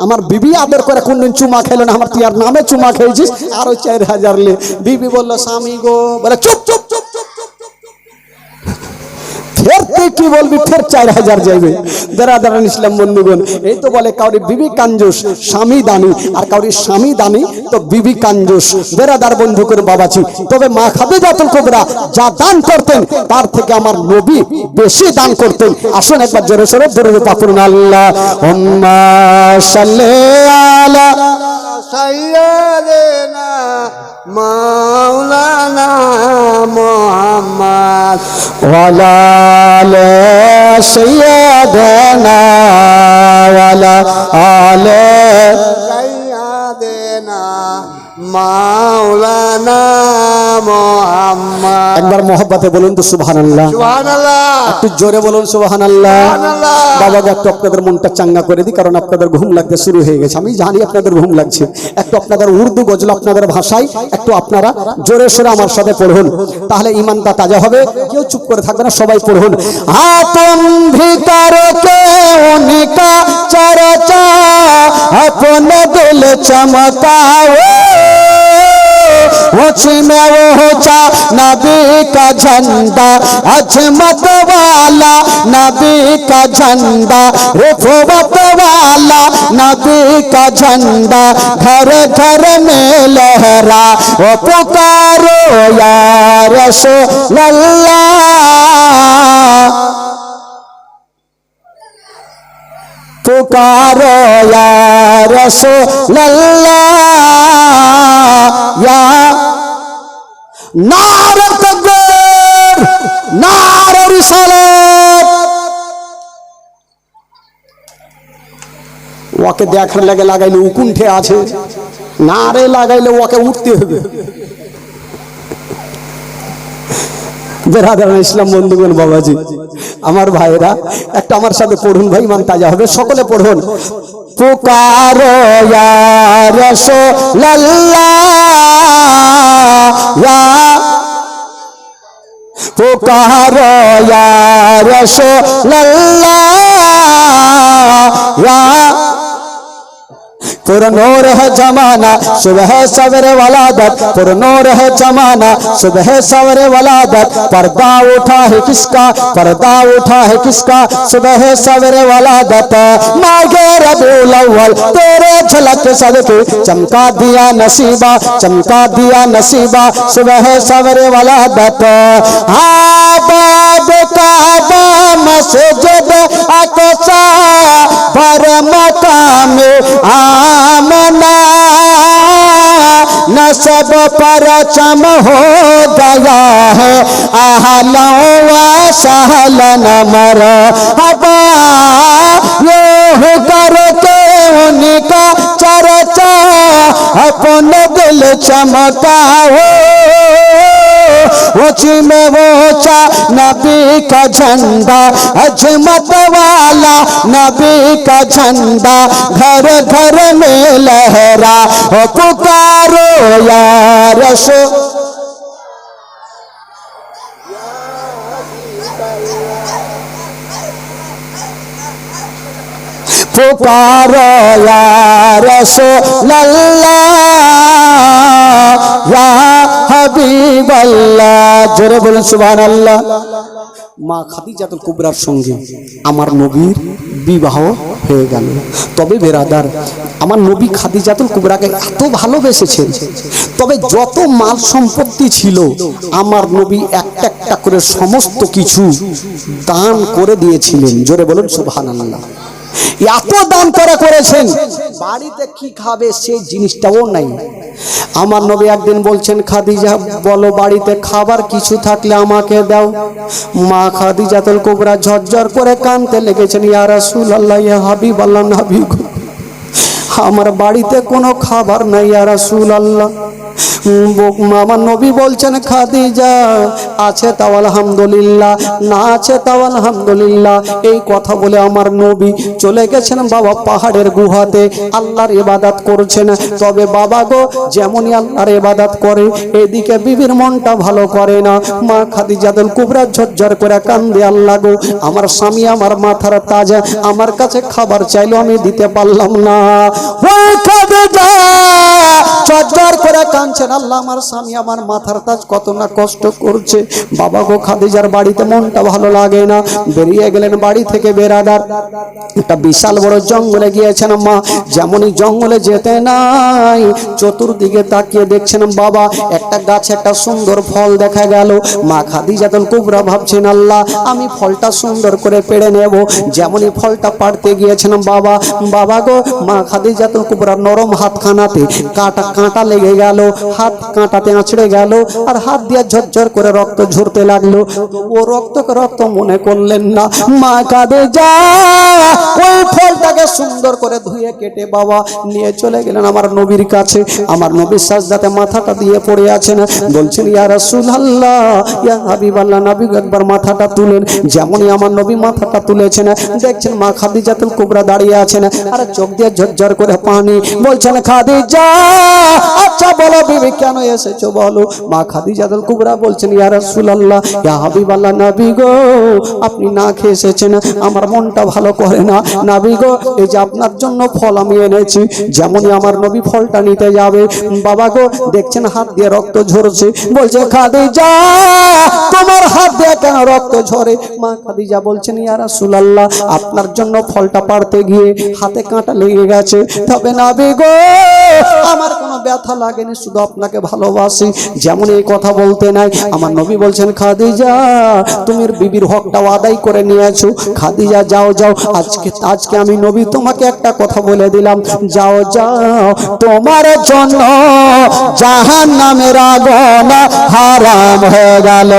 আমার বিবি আদর করে কোনদিন চুমা খেলো না, আমার তুই আর নামে চুমা খেয়েছিস, আরো 4000 লে। বিবি বললো স্বামী গো, বলে চুপ চুপ চুপ চুপ চুপ। ফের তুই কি বলবি ফের 4000 যাইবে। বেরাদারান ইসলাম বন্ধুগণ, এই তো বলে কাউরি বিবি কাঞ্জুস স্বামী দানি, আর কাউরি স্বামী দানি তো বিবি কাঞ্জুস। বেরাদার বন্ধু করে বাবাজি, তবে মা খাদিজাতুল কুবরা যা দান করতেন তার থেকে আমার নবী বেশি দান করতেন। আসুন একবার জোরে সোরে দরুদ পাক করুন। আল্লাহুম্মা সাল্লি আলা সাইয়্যিদিনা মাওলানা মুহাম্মদ ওয়ালা আলি সাইয়্যিদিনা ওয়ালা আলি সাইয়্যিদিনা মাওলানা মুহাম্মদ। একবার মোহব্বতে বলুন তো সুবহানাল্লাহ। সুবহানাল্লাহ। একটু জোরে বলুন সুবহানাল্লাহ। সুবহানাল্লাহ। বাবাকে একটু আপনাদের মনটা চাঙ্গা করে দিই, কারণ আপনাদের ঘুম লাগতে শুরু হয়ে গেছে। আমি জানি আপনাদের ঘুম লাগছে। একটু আপনাদের উর্দু গজল আপনাদের ভাষায় একটু আপনারা জোরে সোরে আমার সাথে পড়ুন, তাহলে ইমানটা তাজা হবে। কেউ চুপ করে থাকবে না, সবাই পড়ুন। তুম ভিতর কে উনকা চর্চা अपने दिल चमकाओ, ऊंची में वो ऊंचा नबी का झंडा, अजमत वाला नबी का झंडा, रिफवत वाला नबी का झंडा, घर घर में लहरा वो पुकारो या रसूल अल्लाह, पुकारो या रसूल अल्लाह, या नारे तकबीर नारे रिसालत। ওকে দেখার লাগে লাগাইলে উকুণ্ঠে আছে, নারে লাগাইলে ওকে উঠতে হবে। বেরাদারান ইসলাম বন্ধুগণ, বাবাজি আমার ভাইরা, একটা আমার সাথে পড়ুন ভাই, মান তাজা হবে। সকলে পড়ুন। পুকারো ইয়া রাসূল আল্লাহ, ইয়া পুকারো ইয়া রাসূল আল্লাহ, ইয়া पुरनूर है जमाना सुबह सवेरे वलादत, पुरनूर है जमाना सुबह सवेरे वलादत, पर्दा उठा है किसका, पर्दा उठा है किसका, सुबह सवेरे वलादत, मागे रबीउल अव्वल तेरे झलक सदके चमका दिया नसीबा, चमका दिया नसीबा, सुबह सवेरे वलादत। आबाद काबा मस्जिद अक़सा पर मकाम आमना, नसब परचम हो गया है आहलों व सहलन मरहबा, यूं करके उनका चर्चा अपने दिल चमकाओ, ऊंची में वो ऊंचा नबी का झंडा, अजमत वाला नबी का झंडा, घर घर में लहरा ओ पुकारो या रसूल, पुकारो या रसूल अल्लाह, या हबीब अल्लाह। जोरे बोलें सुबहानाल्लाह। মা খাদিজাতুল কুবরার সঙ্গে আমার নবীর বিবাহ হয়ে গেল। তবে বেরাদার, আমার নবী খাদিজাতুল কুবরাকে এত ভালোবেসেছেন, তবে যত মাল সম্পত্তি ছিল আমার নবী একটা একটা করে সমস্ত কিছু দান করে দিয়েছিলেন। জোরে বলুন সুবহানাল্লাহ। এত দান করেছেন, বাড়িতে কি খাবে সেই জিনিসটাও নাই। আমার নবী একদিন বলছেন, খাদিজা বলো বাড়িতে খাবার কিছু থাকলে আমাকে দাও। মা খাদিজাতুল কুবরা ঝরঝর করে কাঁদতে লেগেছেন, ইয়া রাসূলুল্লাহ, ইয়া হাবিবাল্লাহ, নবী গো আমার বাড়িতে কোনো খাবার নাই ইয়া রাসূলুল্লাহ। আমার নবী বলছেন, খাদিজা আছে তাও আলহামদুলিল্লাহ, না আছে তাও আলহামদুলিল্লাহ। এই কথা বলে আমার নবী চলে গেছেন বাবা পাহাড়ের গুহাতে, আল্লাহর ইবাদত করছেন। তবে বাবা গো যেমনই আল্লাহর ইবাদত করে, এদিকে বিবির মনটা ভালো করে না। মা খাদিজাতুল কুবরা ঝরঝর করে কান্দে, আল্লাহ গো আমার স্বামী আমার মাথার তাজ, আমার কাছে খাবার চাইলো আমি দিতে পারলাম না। ওই খাদিজা ঝরঝর করে কাঁদছে, ভাবছেন আল্লাহ আমার স্বামী আমার মাথার তাজ কত না কষ্ট করছে। বাবা গো খাদিজার বাড়িতে মনটা ভালো লাগে না, বেরিয়ে গেলেন বাড়ি থেকে। বেরাদার একটা বিশাল বড় জঙ্গলে গিয়েছেন মা। যেমনই জঙ্গলে যেতে নাই চতুর্দিকে তাকিয়ে দেখছেন বাবা একটা গাছে একটা সুন্দর ফল দেখা গেল। মা খাদিজাতুল কুবরা ভাবছেন আল্লাহ আমি ফলটা সুন্দর করে পেড়ে নেব। যেমনই ফলটা পাড়তে গিয়েছেন বাবা, বাবা গো মা খাদিজাতুল কুবরা নরম হাতখানাতে কাঁটা লেগে গেল, হাত কাঁটাতে আঁচড়ে গেল আর হাত দিয়ে ঝরঝর করে রক্ত ঝরতে লাগলো। ও রক্তকে রক্ত মনে করলেন না। মা খাদিজা ওই ফলটাকে সুন্দর করে ধুয়ে কেটে বাবা নিয়ে চলে গেলেন আমার নবীর কাছে। আমার নবীর সাজদাতে মাথাটা দিয়ে পড়ে আছেন, বলছেন ইয়া রাসূলুল্লাহ ইয়া হাবিবাল্লাহ। নবী একবার মাথাটা তুলেন। যেমনই আমার নবী মাথাটা তুলেছেন দেখছেন মা খাদিজাতুল কুবরা দাঁড়িয়ে আছেন আর চোখ দিয়ে ঝরঝর করে পানি। বলছেন খাদিজা আচ্ছা বলো বিবি কেন এসেছো বলো। মা খাদিজাতুল কুবরা বলছেন ইয়া রাসূলুল্লাহ ইয়া হাবিবাল্লাহ নবী গো আপনি না খেয়ে এসেছেন আমার মনটা ভালো করে না। নবী গো এই যে আপনার জন্য ফল আমি এনেছি। যেমনই আমার নবী ফলটা নিতে যাবে বাবা গো দেখছেন হাত দিয়ে রক্ত ঝরছে। বলছে খাদিজা তোমার হাত দিয়ে কেন রক্ত ঝরে। মা খাদিজা বলছেন ইয়া রাসূলুল্লাহ আপনার জন্য ফলটা পাড়তে গিয়ে হাতে কাঁটা লেগে গেছে, তবে নবী গো আমার কোনো ব্যথা লাগেনি, শুধু আপনাকে ভালোবাসি। যেমন এই কথা বলতে নাই আমার নবী বলছেন খাদিজা তুমি বিবির হকটা আদায় করে নিয়েছো। খাদিজা যাও যাও আজকে আমি নবী তোমাকে একটা কথা বলে দিলাম, যাও যাও তোমার জন্য জাহান্নামের আগুন হারাম হয়ে গেল।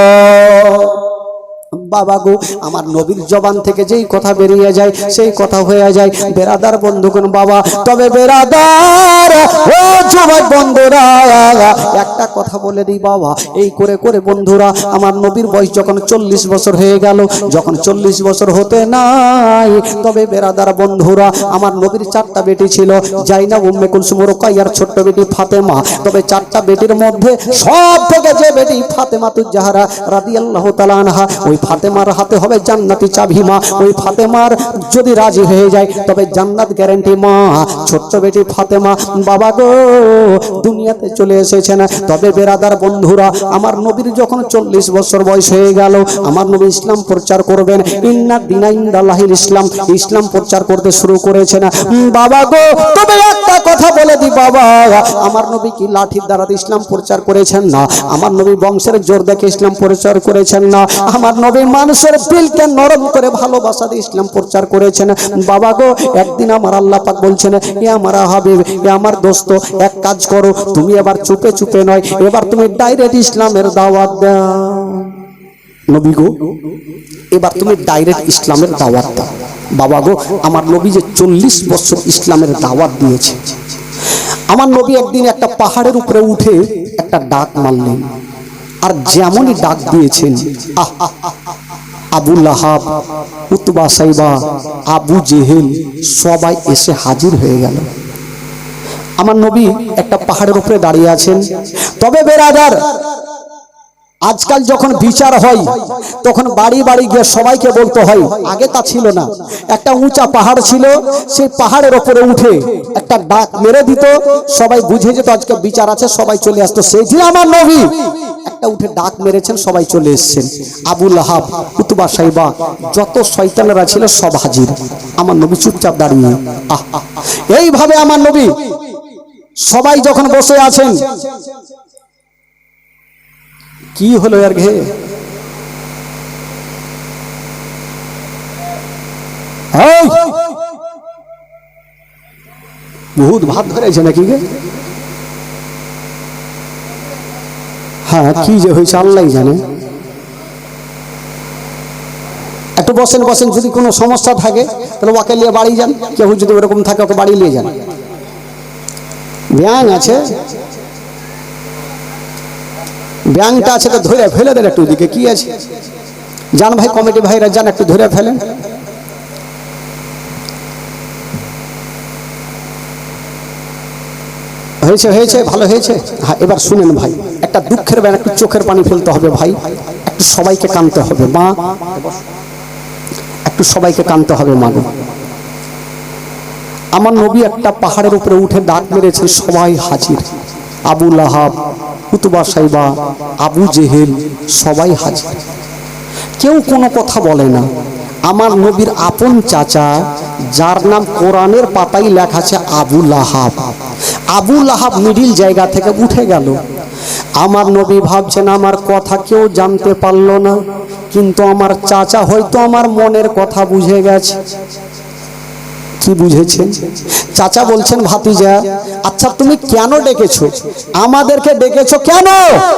বাবা গো আমার নবীর জবান থেকে যেই কথা বেরিয়ে যায় সেই কথা হয়ে যায়। বেরাদার বন্ধুগণ বাবা, তবে বেরাদার ও যুবক বন্ধুরা একটা কথা বলে দিই বাবা, এই করে করে বন্ধুরা আমার নবীর বয়স যখন 40 বছর হয়ে গেল, যখন 40 বছর হতে নাই, তবে বেরাদার বন্ধুরা আমার নবীর 4টা বেটি ছিল, জাইনাব, উম্মে কুলসুম, রুকাইয়ার ছোট্ট বেটি ফাতেমা। তবে 4টা বেটির মধ্যে সব থেকে যে বেটি ফাতেমাতুজ জাহরা রাদিয়াল্লাহু তাআলা আনহা, ওই ফাতেমার হাতে হবে জান্নাতি চাবি মা। ওই ফাতেমার যদি রাজি হয়ে যায় তবে জান্নাত গ্যারান্টি মা। ছোট্ট বেটি ফাতেমা বাবা গো দুনিয়াতে চলে এসেছেন। তবে বেরাদার বন্ধুরা আমার নবীর যখন 40 বছর বয়স হয়ে গেল আমার নবী ইসলাম প্রচার করবেন। ইন্না দিনা ইনদাল্লাহিল ইসলাম, ইসলাম প্রচার করতে শুরু করেছেন বাবা গো। তবে একটা কথা বলে দি বাবা, আমার নবী কি লাঠির দ্বারা ইসলাম প্রচার করেছেন না, আমার নবী বংশের জোর দেখে ইসলাম প্রচার করেছেন না, আমার নবী মানুষের দিলকে নরম করে ভালোবাসা দিয়ে ইসলাম প্রচার করেছেন বাবা গো। একদিন আমার আল্লাহ পাক বলছেন এ আমার হাবিব, এ আমার দোস্ত, এক কাজ করো তুমি এবার চুপে চুপে নয়, এবার তুমি ডাইরেক্ট ইসলামের দাওয়াত দাও। নবী গো এবার তুমি ডাইরেক্ট ইসলামের দাওয়াত দাও। বাবা গো আমার নবী যে 40 বছর ইসলামের দাওয়াত দিয়েছে, আমার নবী একদিন একটা পাহাড়ের উপরে উঠে একটা ডাক মারলেন। আর যেমনই ডাক দিয়েছেন আবু লাহাব, উতবা, সাইবা, আবু জেহেল সবাই এসে হাজির হয়ে গেল। আমার নবী একটা পাহাড়ের উপরে দাঁড়িয়ে আছেন। তবে বেরাদার আজকাল যখন বিচার হয় তখন বাড়ি বাড়ি গিয়ে সবাইকে বলতে হয়, আগে তা ছিল না। একটা উঁচা পাহাড় ছিল, সেই পাহাড়ের উপরে উঠে একটা ডাক মেরে দিত, সবাই বুঝে যেত আজকে বিচার আছে, সবাই চলে আসতো। সেই দিন আমার নবী একটা উঠে ডাক মেরেছেন, সবাই চলে এসেছেন। আবু লাহাব, উতবা, সাইবা যত শয়তানেরা ছিল সব হাজির। আমার নবী চুপচাপ দাঁড়িয়ে এইভাবে আমার নবী সবাই যখন বসে আছেন, কি হলো আর ঘে বহুত ভাত ধরেছে নাকি গে? হ্যাঁ কি যে হয়েছে আল্লাহ জানে। একটু বসেন বসেন, যদি কোনো সমস্যা থাকে তাহলে ওকে নিয়ে বাড়ি যান, কেউ যদি ওরকম থাকে ওকে বাড়ি নিয়ে যান। ব্যাং আছে, ব্যাংটা আছে তো ধরে ফেলে দেন একটু ওদিকে, কি আছে যান ভাই, কমিটি ভাইরা যান একটু ধরে ফেলেন। হয়েছে হয়েছে ভালো হয়েছে। হ্যাঁ এবার শুনেন ভাই, একটা দুঃখের ব্যান, একটু চোখের পানি ফেলতে হবে ভাই, একটু সবাইকে কাঁদতে হবে মা, একটু সবাইকে কাঁদতে হবে মা গো। আমার নবী একটা পাহাড়ের উপরে উঠে ডাক মেরেছেন, সবাই হাজির। আবু লাহাব, উতবা সাইবা, আবু জেহেল সবাই হাজির। কেউ কোনো কথা বলে না। আমার নবীর আপন চাচা, যার নাম কোরআনের পাতায় লেখা আছে আবু লাহাব, আবু লাহাব মিডিল জায়গা থেকে উঠে গেল। আমার নবী ভাবছেন আমার কথা কেউ জানতে পারলো না, কিন্তু আমার চাচা হয়তো আমার মনের কথা বুঝে গেছে। কি বুঝেছেন? চাচা বলছেন, ভাতিজা আচ্ছা তুমি কেন ডেকেছো? আমাদেরকে ডেকেছো কেন?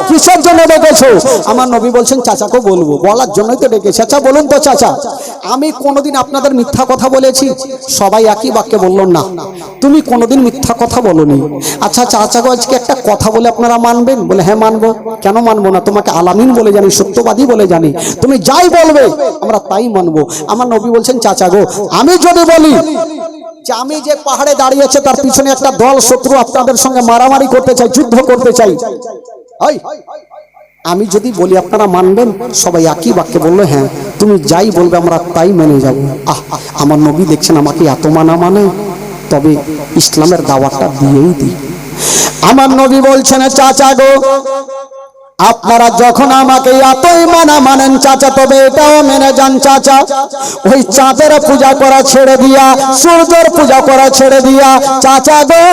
কিসের জন্য ডেকেছো? আমার নবী বলছেন চাচাকে বলবো, বলার জন্যই তো ডেকেছি। আচ্ছা বলুন তো চাচা, আমি কোনোদিন আপনাদের মিথ্যা কথা বলেছি? সবাই একই বাক্যে বলল না, তুমি কোনোদিন মিথ্যা কথা বলোনি। আচ্ছা চাচাকে আজকে একটা কথা বলে আপনারা মানবেন? বলে হ্যাঁ মানবো। কেন মানবো না? তোমাকে আলামিন বলে জানি, সত্যবাদী বলে জানি, তুমি যাই বলবে আমরা তাই মানবো। আমার নবী বলছেন চাচা গো, আমি যদি বলি যে আমি যে পাহাড়ে দাঁড়িয়েছে তার পিছনে একটা দল শত্রু আপনাদের সঙ্গে মারামারি করতে চাই, যুদ্ধ করতে চাই, আমি যদি বলি আপনারা মানবেন? সবাই একই বাক্যে বললো হ্যাঁ, তুমি যাই বলবে আমরা তাই মেনে যাব। আমার নবী দেখছেন আমাকে এত মানা মানে, তবে ইসলামের দাওয়াতটা দিয়েই দিই। আমার নবী বলছেন চাচা গো, আপনারা যখন আমাকে এতই মানেন চাচা, তবে এটাও মেনে যান চাচা, ওই চাঁদের পূজা করা ছেড়ে দিয়া, সূর্যের পূজা করা ছেড়ে দিয়া চাচা গো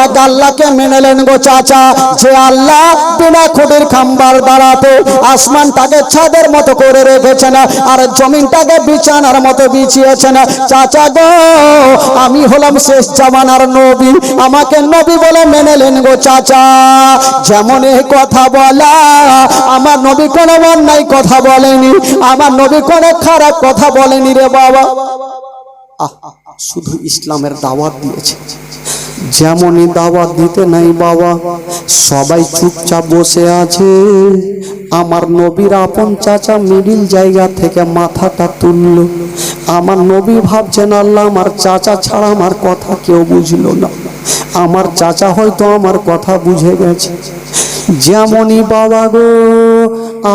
এক আল্লাহকে মেনেলেন গো চাচা, যে আল্লাহ বিনা খুঁটির খাম্বার দাঁড়াতে আসমানটাকে ছাদের মতো করে রেখেছেন আর জমিনটাকে বিছানার মতো বিছিয়েছেন। চাচা গো আমি হলাম শেষ জামানার নবী, আমাকে নবী বলে মেনেলেন গো চাচা। যেমন এই কথা বলা, আমার নবী কোনো অন্যায় কথা বলেনি, আমার নবী কোনো খারাপ কথা বলেনি রে বাবা। শুধু ইসলামের দাওয়াত দিয়েছে। যেমনই দাওয়াত দিতে নাই বাবা, সবাই চুপচাপ বসে আছে। আমার নবীর আপন চাচা মিডিল জায়গা থেকে মাথাটা তুলল। আমার নবী ভাবছেন আল্লাহ আমার চাচা ছাড়া আমার কথা কেউ বুঝলো না, আমার চাচা হয়তো আমার কথা বুঝে গেছে। যেমনই বাবা গো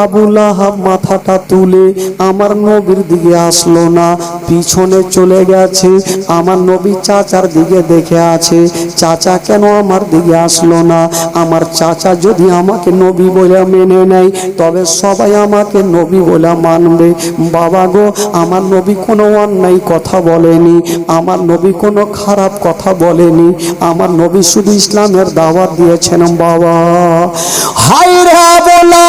আবু লাহাব মাথাটা তুলে আমার নবীর দিকে আসলো না, পিছনে চলে গেছে। আমার নবী চাচার দিকে দেখে আছে, চাচা কেন আমার দিকে আসলো না? আমার চাচা যদি আমাকে নবী বলে মেনে নেয় তবে সবাই আমাকে নবী বলে মানবে। বাবা গো আমার নবী কোনো অন্যায় কথা বলেনি, আমার নবী কোনো খারাপ কথা বলেনি, আমার নবী শুধু ইসলামের দাওয়াত দিয়েছেন বাবা। হাই রে বলা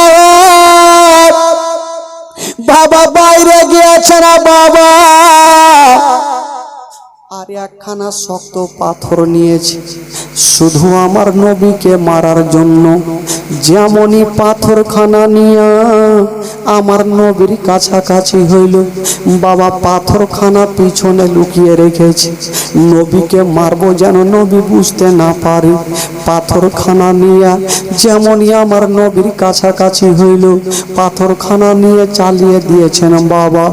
বাবা বাইরে গিয়েছে না বাবা, আর একখানা শক্ত পাথর নিয়েছে শুধু আমার নবীকে মারার জন্য। যেমনই পাথরখানা নিয়ে আমার নবীর কাছাকাছি হইল, বাবা পাথরখানা পিছনে লুকিয়ে রেখেছে, নবীকে মারবো যেন নবী বুঝতে না পারে। পাথরখানা নিয়ে যেমনই আমার নবীর কাছাকাছি হইল, পাথরখানা নিয়ে চালিয়ে দিয়েছেন বাবা।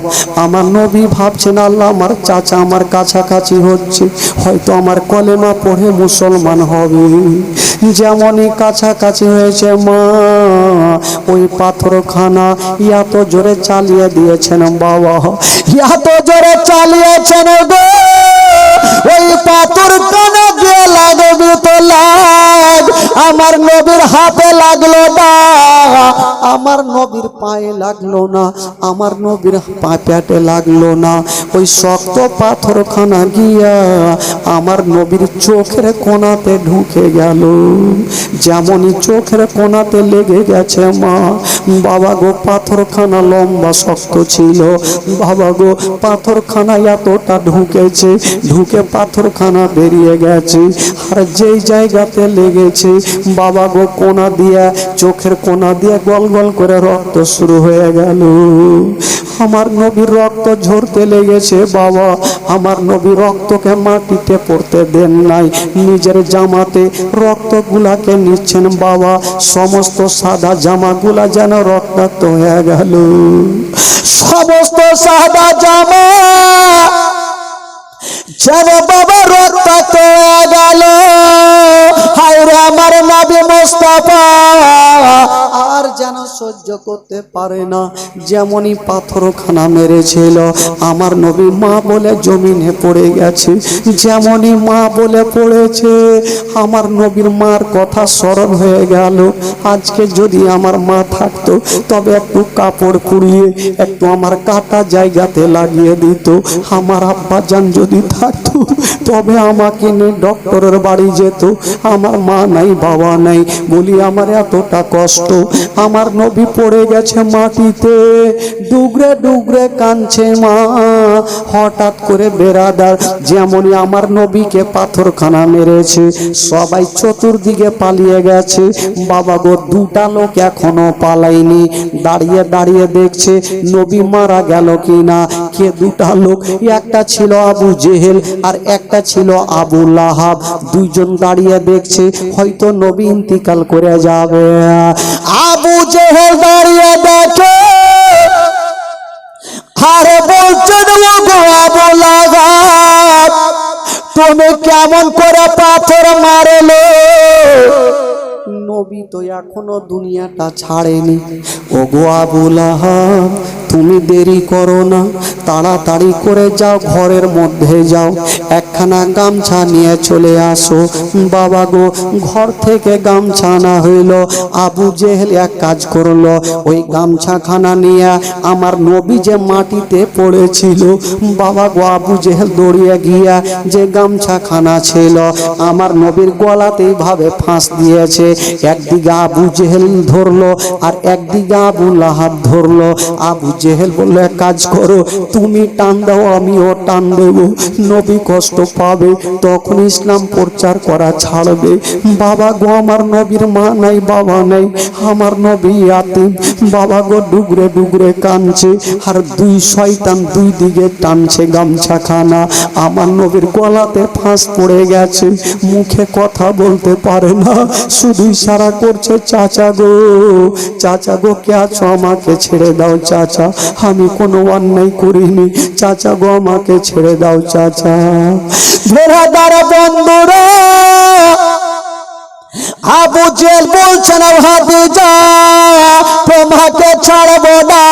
আমার নবী ভাবছেন আল্লাহ আমার চাচা আমার কাছাকাছি হচ্ছে, হয়তো আমার কলেমা পড়ে মুসলমান হবে। যেমনই কাছাকাছি হয়েছে মা, ওই পাথরখানা এত জোরে চালিয়ে দিয়েছেন বাবা, এত জোরে চালিয়েছেন গো, ওই পাথরখানা গিয়ে লাগবে তো লাগ, আমার নবীর হাতে লাগলো না, আমার নবীর পায়ে লাগলো না, আমার নবীর পেটে লাগলো না, ওই শক্ত পাথরখানা গিয়া আমার নবীর চোখের কোণাতে ঢুকে গেল। যেমনই চোখের কোণাতে লেগে গেছে মা, বাবা গো পাথরখানা লম্বা শক্ত ছিল, বাবা গো পাথরখানা এতটা ঢুকেছে, ঢুকে পাথরখানা বেরিয়ে গেছে, আর যেই জায়গাতে লেগেছে বাবা গো কোণা দিয়া, চোখের কোণা দিয়ে গল গল করে রক্ত শুরু হয়ে গেল। আমার নবীর রক্ত ঝরতে লেগেছে বাবা, আমার নবী রক্তকে মাটিতে পড়তে দেন নাই, নিজের জামাতে রক্তগুলাকে নিচ্ছেন বাবা, সমস্ত সাদা জামাগুলা যেন রক্তাক্ত হয়ে গেল, সমস্ত সাদা জামা যেন বাবা রক্তাক্ত হয়ে গেল। হায় রে আমার নবী মুস্তাফা, আর যেন সহ্য করতে পারে না। যেমনই পাথরখানা মেরেছিল আমার নবী মা বলে জমিনে পড়ে গেছে। যেমনই মা বলে পড়েছে আমার নবীর মার কথা স্মরণ হয়ে গেল। আজকে যদি আমার মা থাকতো তবে একটু কাপড় কুড়িয়ে একটু আমার কাটা জায়গাতে লাগিয়ে দিত। আমার আব্বা জান যদি থাকতো তবে আমাকে নিয়ে ডক্টরের বাড়ি যেত। আমার মা নাই বাবা নাই বলি আমার এতটা কষ্ট। আমার নবী পড়ে গেছে মাটিতে, ডুগরে ডুগরে কাঁদছে মা। হঠাৎ করে বেরাদার যেমনই আমার নবীকে পাথরখানা মেরেছে সবাই চতুর্দিকে পালিয়ে গেছে। বাবা গো, দুটা লোক এখনো পালায়নি, দাঁড়িয়ে দাঁড়িয়ে দেখছে নবী মারা গেল কিনা। কে দুটা লোক? একটা ছিল আবু জেহেল আর একটা ছিল আবু লাহাব। দুইজন দাঁড়িয়ে দেখছে হয়তো নবী ইন্তিকাল করে যাবে। আবু জেহেল দাঁড়িয়ে দেখে আরে বলছেন ওগো আবু লাহাব, তুমি কেমন করে পাথর মারলে? নবী তো এখনো দুনিয়াটা ছাড়েনি। ওগো আবু লাহাব, তুমি দেরি করো না, তাড়াতাড়ি করে যাও, ঘরের মধ্যে যাও, একখানা গামছা নিয়ে চলে আসো। বাবা গো, ঘর থেকে গামছা না হইল। আবু জেহেল এক কাজ করলো, ওই গামছাখানা নিয়ে আমার নবী যে মাটিতে পড়েছিল, বাবা গো, আবু জেহেল দৌড়িয়ে গিয়া যে গামছাখানা ছিল আমার নবীর গলাতেই ভাবে ফাঁস দিয়েছে। একদিকে আবু জেহেল ধরলো আর একদিকে আবু লাহাব ধরলো। আবু জেহেল বললো, এক কাজ করো, তুমি টান দাও আমিও টান দেব, নবী কষ্ট পাবে, তখন ইসলাম প্রচার করা ছাড়বে। বাবা গো, আমার নবীর মা নাই বাবা নাই, আমার নবী ইয়াতীম। বাবা গো, ডুগরে ডুগরে কাঁদছে আর দুই শয়তান দুই দিকে টানছে গামছাখানা। আমার নবীর গলাতে ফাঁস পড়ে গেছে, মুখে কথা বলতে পারে না, শুধু ইশারা করছে চাচা গো, চাচা গো কে আছো, আমাকে ছেড়ে দাও চাচা, আমি কোনো অন্যায় করিনি, চাচা গো আমাকে ছেড়ে দাও চাচা। বেরাদার বন্ধুরা, আবু জেহেল বলছেন ভাতিজা তোমাকে ছাড়বো না,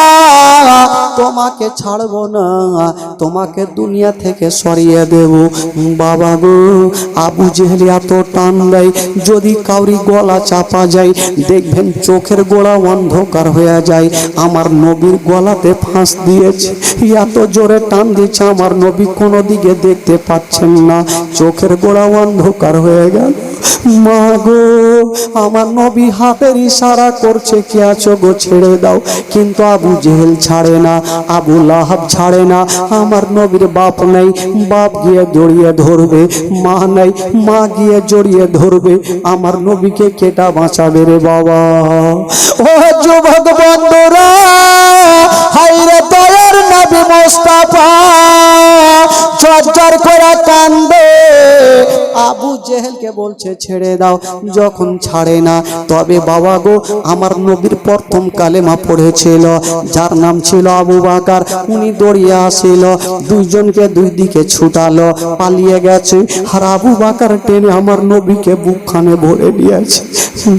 তোমাকে ছাড়বো না, তোমাকে দুনিয়া থেকে সরিয়ে দেব। বাবা গো, আবু জেহেল এত টান দেয়, যদি কাউরি গলা চাপা যায় দেখবেন চোখের গোড়া অন্ধকার হয়ে যায়। আমার নবীর গলাতে ফাঁস দিয়েছে, এত জোরে টান দিচ্ছে আমার নবী কোনো দিকে দেখতে পাচ্ছেন না, চোখের গোড়া অন্ধকার হয়ে গেল। মা গো, আমার নবী হাতের ইশারা করছে কে আছো গো, ছেড়ে দাও, কিন্তু আবু জেহেল ছাড়ে না, আবু লাহাব ছাড়ে না। আমার নবীর বাপ নাই, বাপ গিয়ে জড়িয়ে ধরবে, মা নাই, মা গিয়ে জড়িয়ে ধরবে। আমার নবীকে কেটা বাঁচাবে রে বাবা? ও যুবক বন্ধুরা, হায়রে দয়ার নবী মুস্তাফা ঝরঝর করে কান্দে। আবু জেহেলকে বলছে ছেড়ে দাও, যখন ছাড়ে না তবে বাবা গো, আমার নবীর প্রথম কালেমা পড়েছিল যার নাম ছিল আবু বাকার, উনি দৌড়িয়ে আসিল, দুইজনকে দুই দিকে ছুটালো, পালিয়ে গেছে। আর আবু বাকার টেনে আমার নবীকে বুকখানে ভরে নিয়েছে।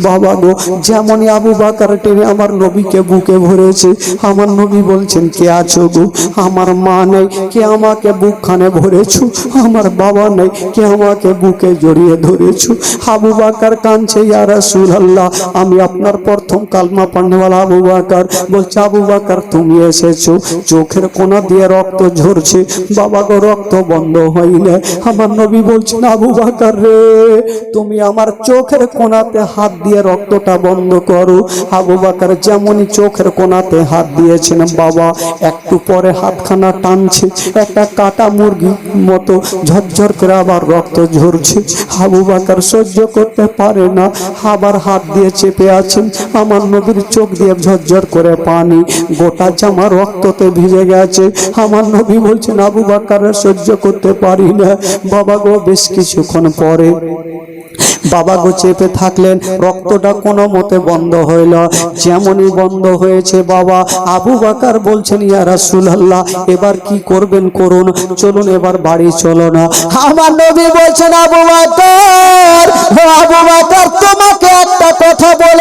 বাবা গো, যেমনই আবু বাকার টেনে আমার নবীকে বুকে ভরেছে, আমার নবী বলছেন কে আছো গো? আমার মা নেই, কে আমাকে বুকখানে ভরেছো? আমার বাবা নেই, কে আমাকে বুকে জড়িয়ে ধরেছো? আবু বাকার কাঁদছে, ইয়া রাসূলুল্লাহ, আমি আপনার প্রথম কালমা পড়নেওয়ালা আবু বাকার। বলছে আবু বাকার তুমি এসেছো, চোখের কোনা দিয়ে রক্ত ঝরছে। বাবা গো, রক্ত বন্ধ হয় না। আমার নবী বলছেন আবু বাকার রে, তুমি আমার চোখের কোনাতে হাত দিয়ে রক্তটা বন্ধ করো। আবু বাকার যেমনই চোখের কোনাতে হাত দিয়েছেন, বাবা একটু পরে হাতখানা টানছে, একটা কাটা মুরগি মতো ঝরঝর করে আবার রক্ত ঝরছে। আবু বাকার সহ্য করতে পারে না, আবার হাত দিয়ে চেপে আছেন। আমার নবীর চোখ দিয়ে ঝরঝর করে পানি, গোটা জামা রক্ততে ভিজে গেছে। আমার নবী বলছেন আবু বাকার সহ্য করতে পারি না। বাবা গো, বেশ কিছুক্ষণ পরে বাবা গো চেপে থাকলেন, রক্তটা কোনো মতে বন্ধ হইল। যেমনই বন্ধ হয়েছে বাবা, আবু বাকার বলছেন ইয়া রাসূলুল্লাহ, এবার কি করবেন করুন, চলুন এবার বাড়ি চলো না। আমার নবী বলছেন আবু বাকার, আবু বাকার তোমাকে একটা কথা বলে